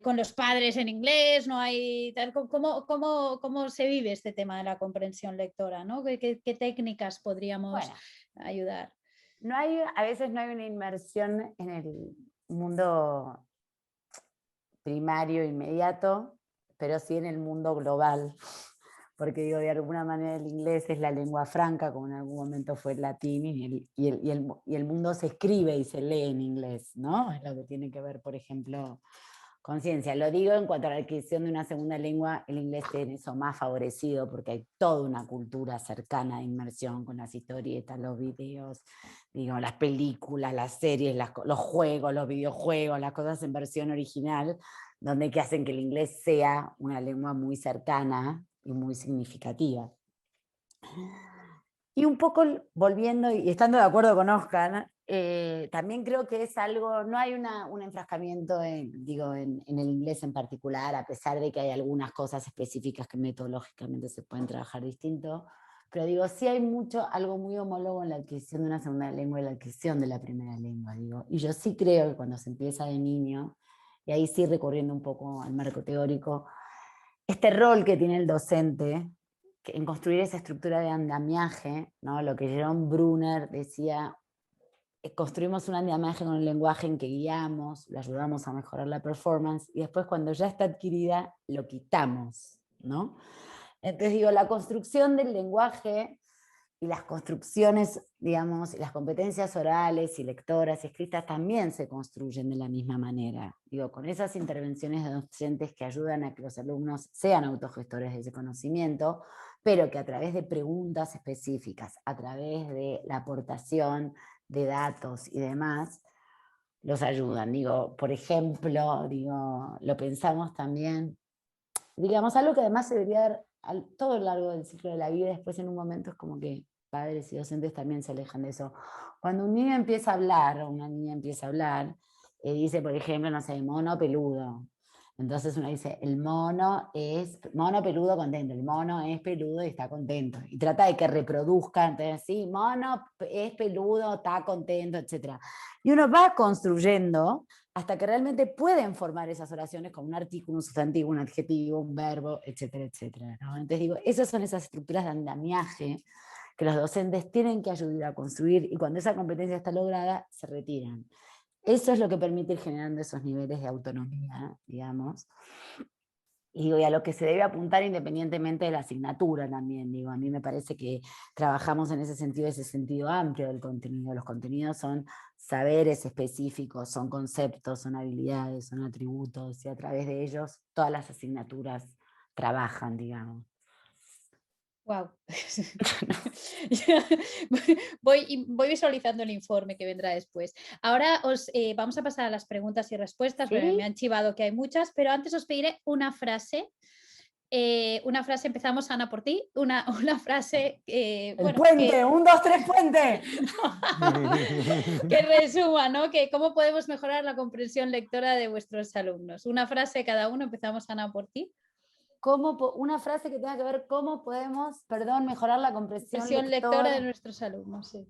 con los padres en inglés, no hay tal. ¿Cómo se vive este tema de la comprensión lectora? ¿No? ¿Qué técnicas podríamos ayudar? A veces no hay una inmersión en el mundo primario, inmediato, pero sí en el mundo global. Porque digo, de alguna manera el inglés es la lengua franca, como en algún momento fue el latín, y el mundo se escribe y se lee en inglés, ¿no? Es lo que tiene que ver, por ejemplo, con ciencia. Lo digo en cuanto a la adquisición de una segunda lengua, el inglés tiene eso más favorecido, porque hay toda una cultura cercana de inmersión con las historietas, los videos, digo, las películas, las series, los juegos, los videojuegos, las cosas en versión original, donde que hacen que el inglés sea una lengua muy cercana y muy significativa. Y un poco volviendo y estando de acuerdo con Óscar, también creo que es algo, no hay un enfrascamiento en el inglés en particular, a pesar de que hay algunas cosas específicas que metodológicamente se pueden trabajar distinto, Pero digo, sí hay algo muy homólogo en la adquisición de una segunda lengua y la adquisición de la primera lengua, digo. Y yo sí creo que cuando se empieza de niño, y ahí sí recurriendo un poco al marco teórico, este rol que tiene el docente en construir esa estructura de andamiaje, ¿no? Lo que Jerome Brunner decía, construimos un andamiaje con un lenguaje en que guiamos, lo ayudamos a mejorar la performance, y después cuando ya está adquirida, lo quitamos, ¿no? Entonces digo, la construcción del lenguaje y las construcciones, digamos, las competencias orales y lectoras y escritas también se construyen de la misma manera. Digo, con esas intervenciones de docentes que ayudan a que los alumnos sean autogestores de ese conocimiento, pero que a través de preguntas específicas, a través de la aportación de datos y demás, los ayudan. Digo, por ejemplo, digo, lo pensamos también, digamos, algo que además se debería dar todo lo largo del ciclo de la vida, después en un momento es como que padres y docentes también se alejan de eso. Cuando un niño empieza a hablar, o una niña empieza a hablar, dice, por ejemplo, no sé, mono peludo. Entonces uno dice, el mono es mono peludo contento, el mono es peludo y está contento. Y trata de que reproduzca, entonces sí, mono es peludo, está contento, etc. Y uno va construyendo hasta que realmente pueden formar esas oraciones con un artículo, un sustantivo, un adjetivo, un verbo, etcétera, etcétera, ¿no? Entonces digo, esas son esas estructuras de andamiaje que los docentes tienen que ayudar a construir, y cuando esa competencia está lograda, se retiran. Eso es lo que permite ir generando esos niveles de autonomía, digamos. Y digo, y a lo que se debe apuntar independientemente de la asignatura también. Digo, a mí me parece que trabajamos en ese sentido amplio del contenido. Los contenidos son saberes específicos, son conceptos, son habilidades, son atributos, y a través de ellos todas las asignaturas trabajan, digamos. Wow. Voy visualizando el informe que vendrá después. Ahora vamos a pasar a las preguntas y respuestas. ¿Sí? Me han chivado que hay muchas, pero antes os pediré una frase. Empezamos, Ana, por ti. Una frase. El puente, 1, 2, 3, puente. Que resuma, ¿no? Que cómo podemos mejorar la comprensión lectora de vuestros alumnos. Una frase cada uno. Empezamos, Ana, por ti. Una frase que tenga que ver cómo podemos, mejorar la comprensión lectora de nuestros alumnos, sí.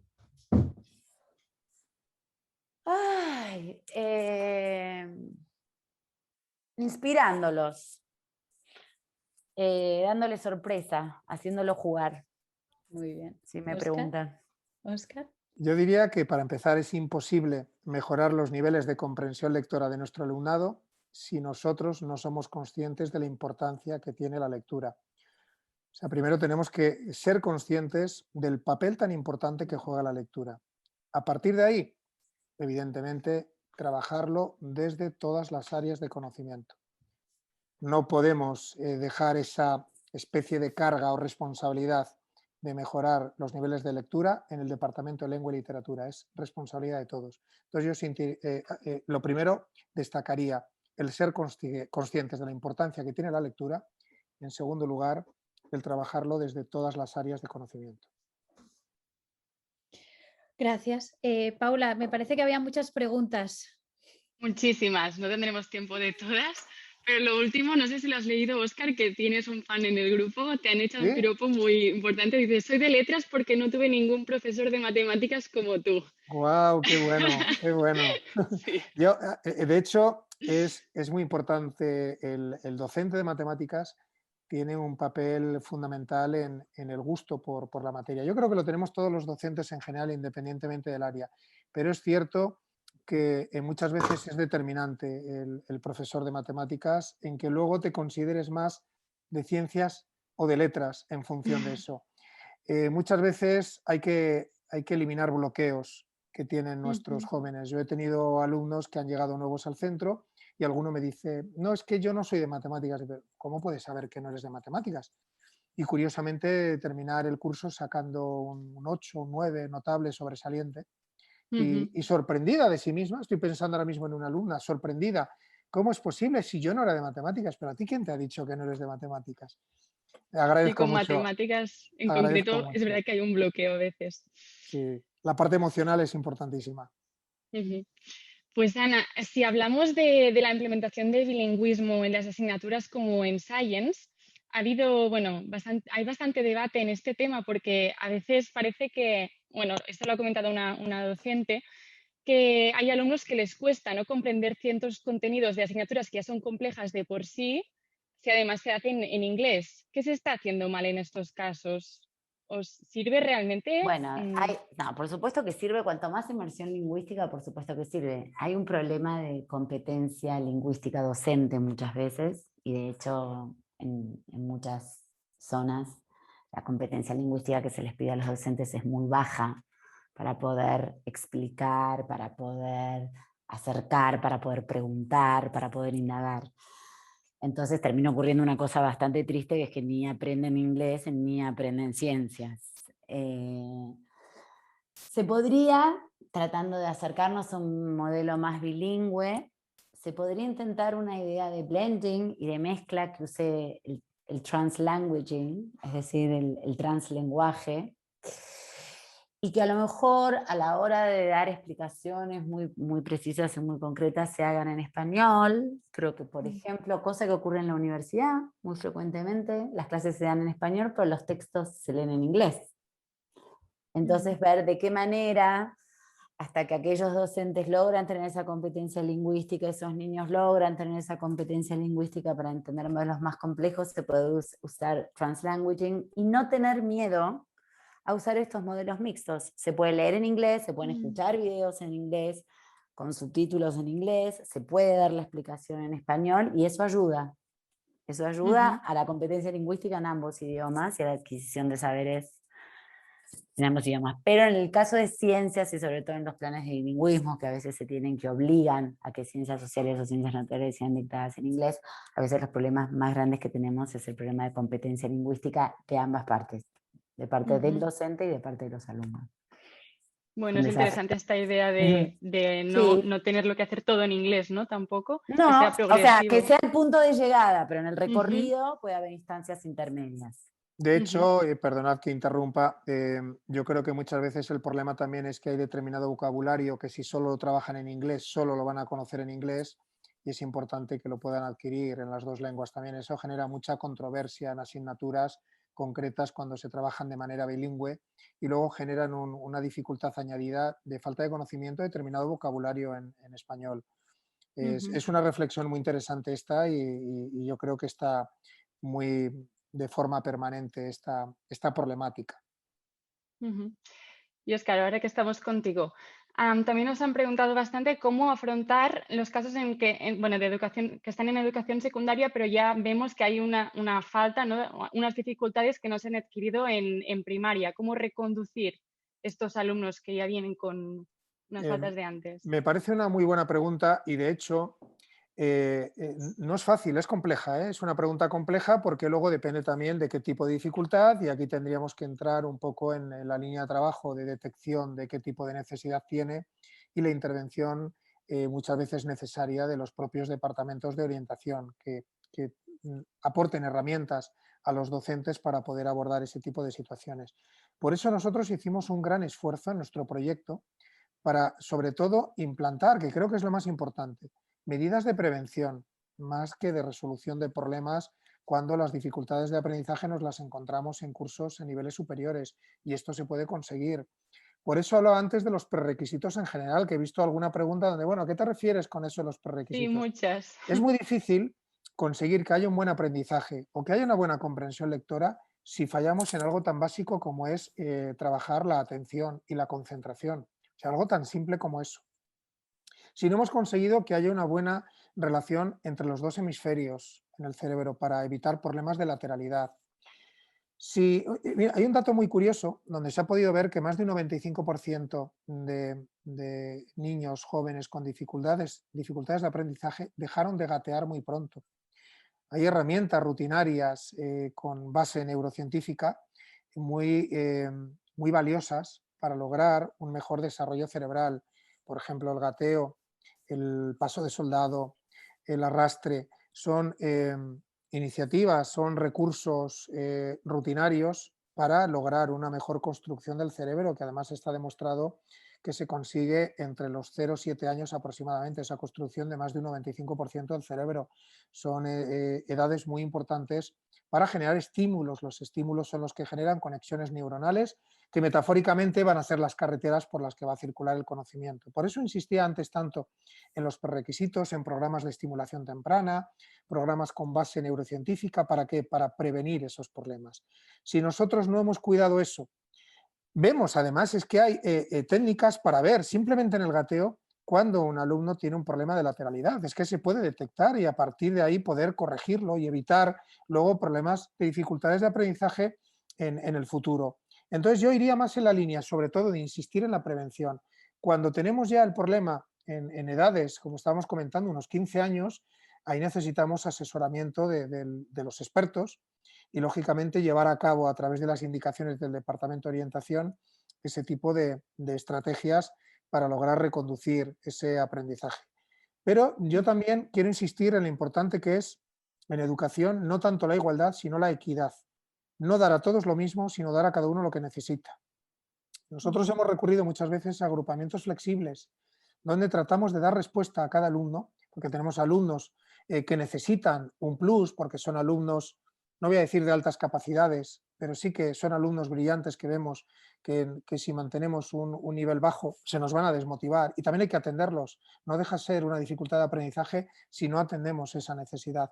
Ay, inspirándolos, dándoles sorpresa, haciéndolos jugar. Muy bien. Si me preguntan. Óscar. Yo diría que para empezar es imposible mejorar los niveles de comprensión lectora de nuestro alumnado si nosotros no somos conscientes de la importancia que tiene la lectura. O sea, primero tenemos que ser conscientes del papel tan importante que juega la lectura. A partir de ahí, evidentemente, trabajarlo desde todas las áreas de conocimiento. No podemos dejar esa especie de carga o responsabilidad de mejorar los niveles de lectura en el Departamento de Lengua y Literatura. Es responsabilidad de todos. Entonces yo lo primero destacaría el ser conscientes de la importancia que tiene la lectura. En segundo lugar, el trabajarlo desde todas las áreas de conocimiento. Gracias. Paula, me parece que había muchas preguntas. Muchísimas, no tendremos tiempo de todas, pero lo último, no sé si lo has leído, Óscar, que tienes un fan en el grupo, te han hecho un piropo muy importante, dices, soy de letras porque no tuve ningún profesor de matemáticas como tú. ¡Guau! ¡Qué bueno! ¡Qué bueno! Sí. Yo, de hecho, es muy importante, el docente de matemáticas tiene un papel fundamental en el gusto por la materia. Yo creo que lo tenemos todos los docentes en general, independientemente del área, pero es cierto que muchas veces es determinante el profesor de matemáticas en que luego te consideres más de ciencias o de letras en función de eso. Muchas veces hay que eliminar bloqueos que tienen nuestros jóvenes. Yo he tenido alumnos que han llegado nuevos al centro y alguno me dice, no, es que yo no soy de matemáticas. ¿Cómo puedes saber que no eres de matemáticas? Y curiosamente terminar el curso sacando un 8, un 9 notable, sobresaliente, y sorprendida de sí misma. Estoy pensando ahora mismo en una alumna, sorprendida. ¿Cómo es posible si yo no era de matemáticas? Pero a ti, ¿quién te ha dicho que no eres de matemáticas? Y con mucho, matemáticas en concreto mucho. es verdad que hay un bloqueo a veces. Sí, la parte emocional es importantísima. Pues Ana, si hablamos de la implementación del bilingüismo en las asignaturas como en Science, ha habido, bueno, hay bastante debate en este tema porque a veces parece que, bueno, esto lo ha comentado una docente, que hay alumnos que les cuesta no comprender ciertos contenidos de asignaturas que ya son complejas de por sí, si además se hacen en inglés. ¿Qué se está haciendo mal en estos casos? ¿Os sirve realmente? Bueno, no, por supuesto que sirve, cuanto más inmersión lingüística, por supuesto que sirve. Hay un problema de competencia lingüística docente muchas veces, y de hecho en muchas zonas la competencia lingüística que se les pide a los docentes es muy baja para poder explicar, para poder acercar, para poder preguntar, para poder indagar. Entonces termina ocurriendo una cosa bastante triste, que es que ni aprenden inglés ni aprenden ciencias. Se podría, tratando de acercarnos a un modelo más bilingüe, se podría intentar una idea de blending y de mezcla que use el translanguaging, es decir, el translenguaje, y que a lo mejor a la hora de dar explicaciones muy, muy precisas y muy concretas se hagan en español. Creo que, por ejemplo, cosa que ocurre en la universidad muy frecuentemente, las clases se dan en español, pero los textos se leen en inglés. Entonces, ver de qué manera, hasta que aquellos docentes logran tener esa competencia lingüística, esos niños logran tener esa competencia lingüística para entender modelos más complejos, se puede usar translanguaging y no tener miedo a usar estos modelos mixtos. Se puede leer en inglés, se pueden escuchar videos en inglés, con subtítulos en inglés, se puede dar la explicación en español y eso ayuda. Eso ayuda a la competencia lingüística en ambos idiomas y a la adquisición de saberes en ambos idiomas. Pero en el caso de ciencias y sobre todo en los planes de bilingüismo, que a veces se tienen que obligan a que ciencias sociales o ciencias naturales sean dictadas en inglés, a veces los problemas más grandes que tenemos es el problema de competencia lingüística de ambas partes, de parte del docente y de parte de los alumnos. Bueno, es interesante esta idea de Sí. no tenerlo que hacer todo en inglés, ¿no? Tampoco. No, que sea o sea, progresivo. que sea el punto de llegada, pero en el recorrido puede haber instancias intermedias. De hecho, perdonad que interrumpa, yo creo que muchas veces el problema también es que hay determinado vocabulario que si solo trabajan en inglés, solo lo van a conocer en inglés y es importante que lo puedan adquirir en las dos lenguas también. Eso genera mucha controversia en asignaturas concretas cuando se trabajan de manera bilingüe y luego generan una dificultad añadida de falta de conocimiento de determinado vocabulario en español. Es una reflexión muy interesante esta y yo creo que está muy de forma permanente esta problemática. Y Óscar, ahora que estamos contigo, también nos han preguntado bastante cómo afrontar los casos en que, bueno, de educación, que están en educación secundaria, pero ya vemos que hay una falta, ¿no? Unas dificultades que no se han adquirido en primaria. ¿Cómo reconducir estos alumnos que ya vienen con unas faltas de antes? Me parece una muy buena pregunta y de hecho no es fácil, es compleja. Es una pregunta compleja porque luego depende también de qué tipo de dificultad y aquí tendríamos que entrar un poco en la línea de trabajo de detección de qué tipo de necesidad tiene y la intervención muchas veces necesaria de los propios departamentos de orientación que aporten herramientas a los docentes para poder abordar ese tipo de situaciones. Por eso nosotros hicimos un gran esfuerzo en nuestro proyecto para, sobre todo, implantar, que creo que es lo más importante, medidas de prevención, más que de resolución de problemas cuando las dificultades de aprendizaje nos las encontramos en cursos en niveles superiores y esto se puede conseguir. Por eso hablaba antes de los prerequisitos en general, que he visto alguna pregunta donde, bueno, ¿a qué te refieres con eso de los prerequisitos? Sí, muchas. Es muy difícil conseguir que haya un buen aprendizaje o que haya una buena comprensión lectora si fallamos en algo tan básico como es trabajar la atención y la concentración. O sea, algo tan simple como eso. Si no hemos conseguido que haya una buena relación entre los dos hemisferios en el cerebro para evitar problemas de lateralidad. Mira, hay un dato muy curioso donde se ha podido ver que más de un 95% de niños jóvenes con dificultades de aprendizaje dejaron de gatear muy pronto. Hay herramientas rutinarias con base neurocientífica muy valiosas para lograr un mejor desarrollo cerebral. Por ejemplo, el gateo, el paso de soldado, el arrastre, son iniciativas, son recursos rutinarios para lograr una mejor construcción del cerebro, que además está demostrado que se consigue entre los 0 y 7 años aproximadamente, esa construcción de más de un 95% del cerebro. Son edades muy importantes para generar estímulos. Los estímulos son los que generan conexiones neuronales que metafóricamente van a ser las carreteras por las que va a circular el conocimiento. Por eso insistía antes tanto en los prerequisitos, en programas de estimulación temprana, programas con base neurocientífica. ¿Para qué? Para prevenir esos problemas. Si nosotros no hemos cuidado eso, vemos además es que hay técnicas para ver simplemente en el gateo cuando un alumno tiene un problema de lateralidad. Es que se puede detectar y a partir de ahí poder corregirlo y evitar luego problemas de dificultades de aprendizaje en el futuro. Entonces yo iría más en la línea, sobre todo, de insistir en la prevención. Cuando tenemos ya el problema en edades, como estábamos comentando, unos 15 años, ahí necesitamos asesoramiento de los expertos y, lógicamente, llevar a cabo a través de las indicaciones del Departamento de Orientación ese tipo de estrategias para lograr reconducir ese aprendizaje. Pero yo también quiero insistir en lo importante que es en educación no tanto la igualdad, sino la equidad. No dar a todos lo mismo, sino dar a cada uno lo que necesita. Nosotros hemos recurrido muchas veces a agrupamientos flexibles, donde tratamos de dar respuesta a cada alumno, porque tenemos alumnos que necesitan un plus, porque son alumnos, no voy a decir de altas capacidades, pero sí que son alumnos brillantes que vemos que si mantenemos un nivel bajo se nos van a desmotivar y también hay que atenderlos. No deja de ser una dificultad de aprendizaje si no atendemos esa necesidad.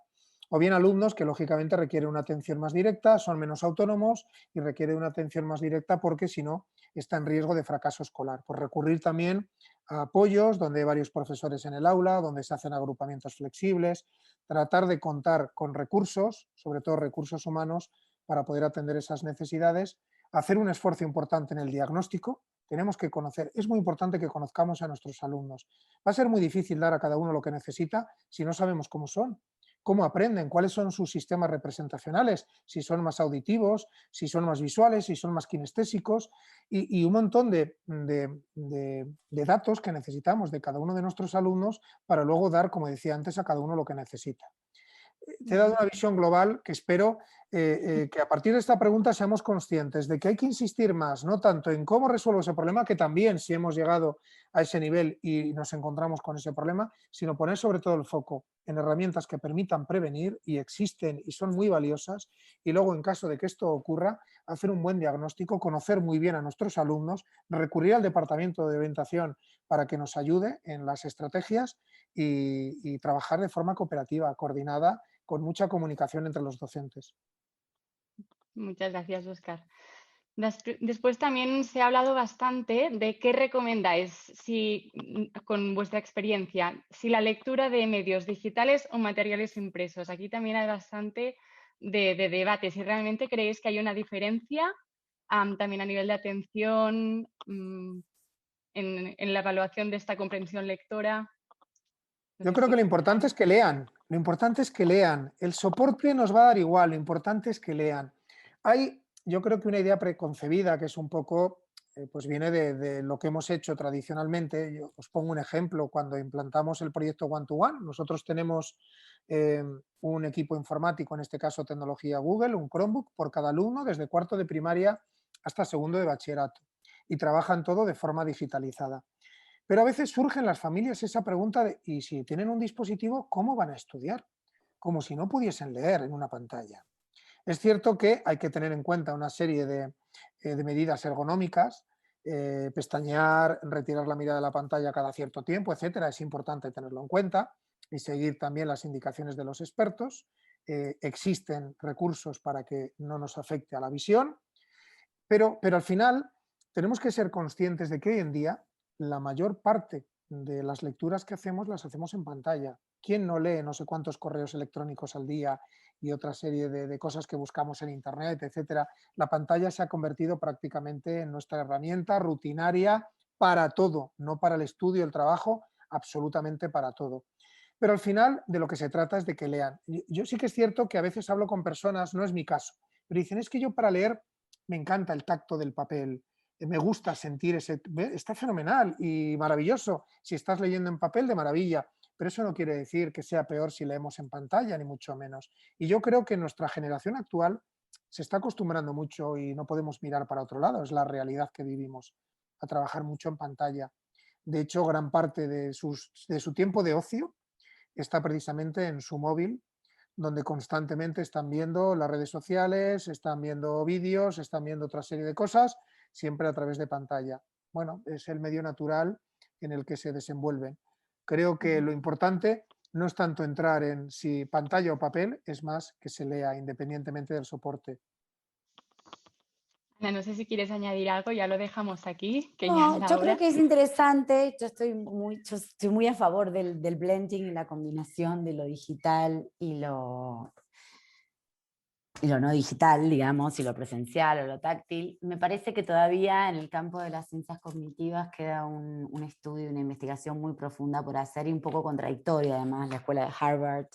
O bien alumnos que lógicamente requieren una atención más directa, son menos autónomos y requieren una atención más directa porque si no está en riesgo de fracaso escolar. Pues recurrir también a apoyos donde hay varios profesores en el aula, donde se hacen agrupamientos flexibles, tratar de contar con recursos, sobre todo recursos humanos, para poder atender esas necesidades, hacer un esfuerzo importante en el diagnóstico. Tenemos que conocer, es muy importante que conozcamos a nuestros alumnos. Va a ser muy difícil dar a cada uno lo que necesita si no sabemos cómo son, cómo aprenden, cuáles son sus sistemas representacionales, si son más auditivos, si son más visuales, si son más kinestésicos y un montón de datos que necesitamos de cada uno de nuestros alumnos para luego dar, como decía antes, a cada uno lo que necesita. Te he dado una visión global que espero que a partir de esta pregunta seamos conscientes de que hay que insistir más, no tanto en cómo resuelvo ese problema, que también si hemos llegado a ese nivel y nos encontramos con ese problema, sino poner sobre todo el foco en herramientas que permitan prevenir y existen y son muy valiosas y luego en caso de que esto ocurra, hacer un buen diagnóstico, conocer muy bien a nuestros alumnos, recurrir al Departamento de Orientación para que nos ayude en las estrategias y trabajar de forma cooperativa, coordinada, con mucha comunicación entre los docentes. Muchas gracias, Óscar. Después también se ha hablado bastante de qué recomendáis, si, con vuestra experiencia, si la lectura de medios digitales o materiales impresos. Aquí también hay bastante de debate, si realmente creéis que hay una diferencia también a nivel de atención en la evaluación de esta comprensión lectora. Yo creo que lo importante es que lean, lo importante es que lean. El soporte nos va a dar igual, lo importante es que lean. Hay, yo creo que una idea preconcebida que es un poco, pues viene de lo que hemos hecho tradicionalmente. Yo os pongo un ejemplo, cuando implantamos el proyecto One to One, nosotros tenemos un equipo informático, en este caso tecnología Google, un Chromebook por cada alumno, desde cuarto de primaria hasta segundo de bachillerato, y trabajan todo de forma digitalizada. Pero a veces surge en las familias esa pregunta de, ¿y si tienen un dispositivo, cómo van a estudiar? Como si no pudiesen leer en una pantalla. Es cierto que hay que tener en cuenta una serie de medidas ergonómicas, pestañear, retirar la mirada de la pantalla cada cierto tiempo, etcétera. Es importante tenerlo en cuenta y seguir también las indicaciones de los expertos. Existen recursos para que no nos afecte a la visión, pero al final tenemos que ser conscientes de que hoy en día la mayor parte de las lecturas que hacemos las hacemos en pantalla. ¿Quién no lee no sé cuántos correos electrónicos al día y otra serie de cosas que buscamos en internet, etcétera? La pantalla se ha convertido prácticamente en nuestra herramienta rutinaria para todo, no para el estudio, el trabajo, absolutamente para todo. Pero al final de lo que se trata es de que lean. Yo sí que es cierto que a veces hablo con personas, no es mi caso, pero dicen, es que yo para leer me encanta el tacto del papel, me gusta sentir ese, está fenomenal y maravilloso. Si estás leyendo en papel, de maravilla, pero eso no quiere decir que sea peor si leemos en pantalla, ni mucho menos. Y yo creo que nuestra generación actual se está acostumbrando mucho y no podemos mirar para otro lado, es la realidad que vivimos. a trabajar mucho en pantalla. De hecho, gran parte de su tiempo de ocio está precisamente en su móvil, donde constantemente están viendo las redes sociales, están viendo vídeos, están viendo otra serie de cosas, siempre a través de pantalla. Bueno, es el medio natural en el que se desenvuelven. Creo que lo importante no es tanto entrar en si pantalla o papel, es más que se lea independientemente del soporte. Ana, no sé si quieres añadir algo, ya lo dejamos aquí, que ya No, es la yo creo hora. que es interesante, yo estoy muy a favor del blending y la combinación de lo digital y lo no digital, digamos, y lo presencial o lo táctil. Me parece que todavía en el campo de las ciencias cognitivas queda un estudio, una investigación muy profunda por hacer y un poco contradictoria. Además, la escuela de Harvard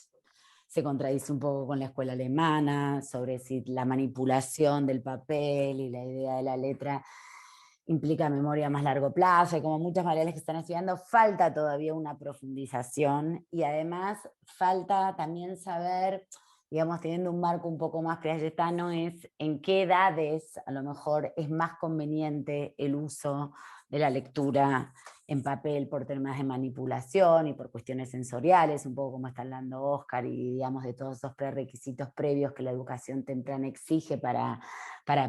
se contradice un poco con la escuela alemana sobre si la manipulación del papel y la idea de la letra implica memoria a más largo plazo, y como muchas variables que están estudiando, falta todavía una profundización y además falta también saber, digamos, teniendo un marco un poco más piagetano, es en qué edades a lo mejor es más conveniente el uso de la lectura en papel por temas de manipulación y por cuestiones sensoriales, un poco como está hablando Óscar, y digamos de todos esos prerequisitos previos que la educación temprana exige para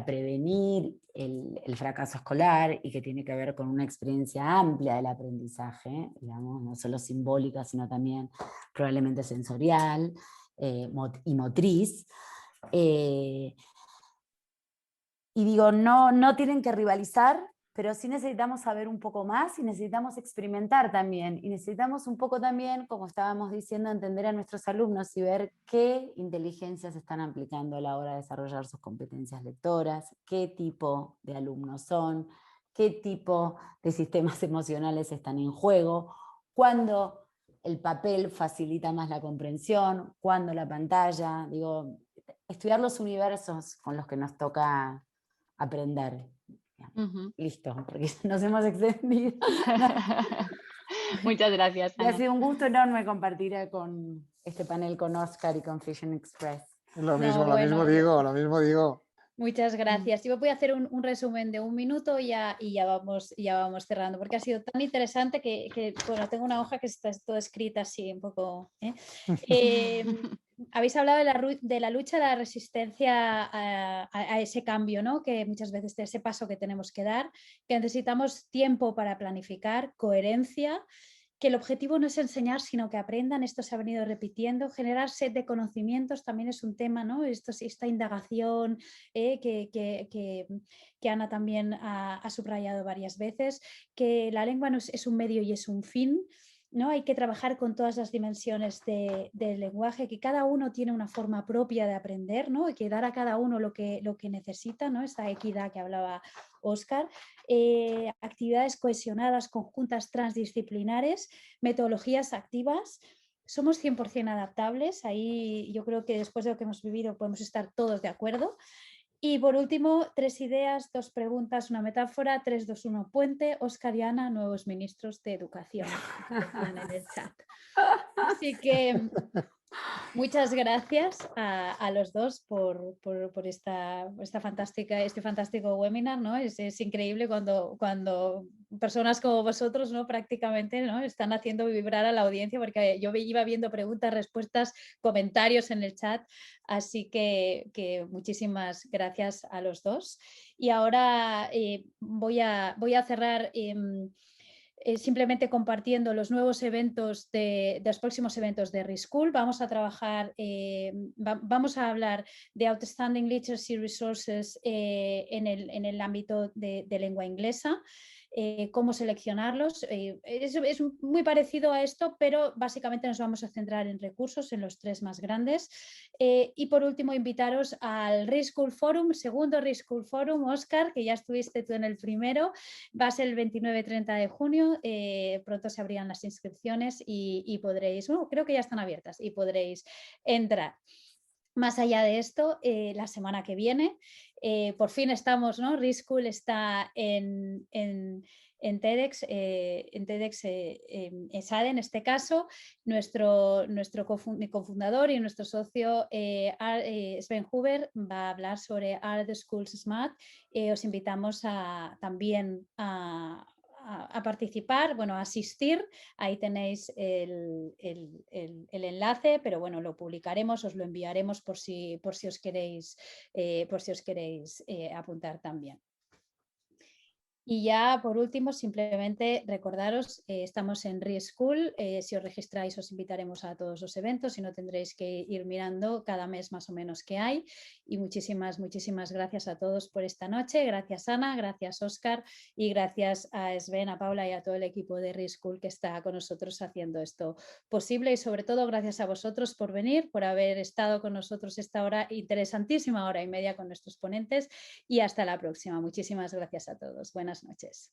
prevenir el fracaso escolar y que tiene que ver con una experiencia amplia del aprendizaje, digamos, no solo simbólica, sino también probablemente sensorial y motriz. Y digo, no tienen que rivalizar, pero sí necesitamos saber un poco más y necesitamos experimentar también. Y necesitamos un poco también, como estábamos diciendo, entender a nuestros alumnos y ver qué inteligencias están aplicando a la hora de desarrollar sus competencias lectoras, qué tipo de alumnos son, qué tipo de sistemas emocionales están en juego, cuándo el papel facilita más la comprensión, cuándo la pantalla. Digo, estudiar los universos con los que nos toca aprender. Listo, porque nos hemos extendido. Muchas gracias, Y ha Ana. sido un gusto enorme compartir con este panel con Óscar y con Fission Express. Lo No, mismo bueno, digo. muchas gracias. Yo voy a hacer un resumen de un minuto y ya vamos cerrando, porque ha sido tan interesante que bueno, tengo una hoja que está todo escrita así, un poco. Habéis hablado de la lucha, de la resistencia a ese cambio, ¿no? Que muchas veces de ese paso que tenemos que dar, que necesitamos tiempo para planificar, coherencia, que el objetivo no es enseñar, sino que aprendan. Esto se ha venido repitiendo. Generar sed de conocimientos también es un tema, ¿no? Esta indagación que Ana también ha subrayado varias veces, que la lengua no es un medio y es un fin, ¿no? Hay que trabajar con todas las dimensiones del lenguaje, que cada uno tiene una forma propia de aprender, ¿no? Y que dar a cada uno lo que necesita, ¿no? Esta equidad que hablaba Óscar. Actividades cohesionadas, conjuntas, transdisciplinares, metodologías activas. Somos 100% adaptables, ahí yo creo que después de lo que hemos vivido podemos estar todos de acuerdo. Y por último, 3 ideas, 2 preguntas, una metáfora, 3, 2, 1, puente. Óscar y Ana, nuevos ministros de Educación, en el chat. Así que muchas gracias a los dos por este fantástico webinar, ¿no? Es increíble cuando personas como vosotros, ¿no? Prácticamente, ¿no? Están haciendo vibrar a la audiencia, porque yo iba viendo preguntas, respuestas, comentarios en el chat, así que muchísimas gracias a los dos. Y ahora voy a cerrar simplemente compartiendo los nuevos eventos de los próximos eventos de ReSchool. Vamos a trabajar, vamos a hablar de Outstanding Literacy Resources en el ámbito de lengua inglesa. Cómo seleccionarlos. Es muy parecido a esto, pero básicamente nos vamos a centrar en recursos, en los 3 más grandes. Y por último, invitaros al ReSchool Forum, segundo ReSchool Forum, Óscar, que ya estuviste tú en el primero. Va a ser el 29-30 de junio. Pronto se abrirán las inscripciones y podréis, creo que ya están abiertas y podréis entrar. Más allá de esto, la semana que viene, por fin estamos, ¿no? Re-School está en TEDx, ESADE en este caso. Mi cofundador y nuestro socio Sven Huber va a hablar sobre Are the Schools Smart. Os invitamos también a participar, bueno, a asistir. Ahí tenéis el enlace, pero bueno, lo publicaremos, os lo enviaremos por si os queréis, apuntar también. Y ya por último, simplemente recordaros, estamos en Re-School, si os registráis os invitaremos a todos los eventos, si no tendréis que ir mirando cada mes más o menos qué hay. Y muchísimas gracias a todos por esta noche, gracias Ana, gracias Óscar y gracias a Sven, a Paula y a todo el equipo de Re-School que está con nosotros haciendo esto posible y sobre todo gracias a vosotros por venir, por haber estado con nosotros esta hora, interesantísima hora y media con nuestros ponentes y hasta la próxima. Muchísimas gracias a todos. Buenas noches.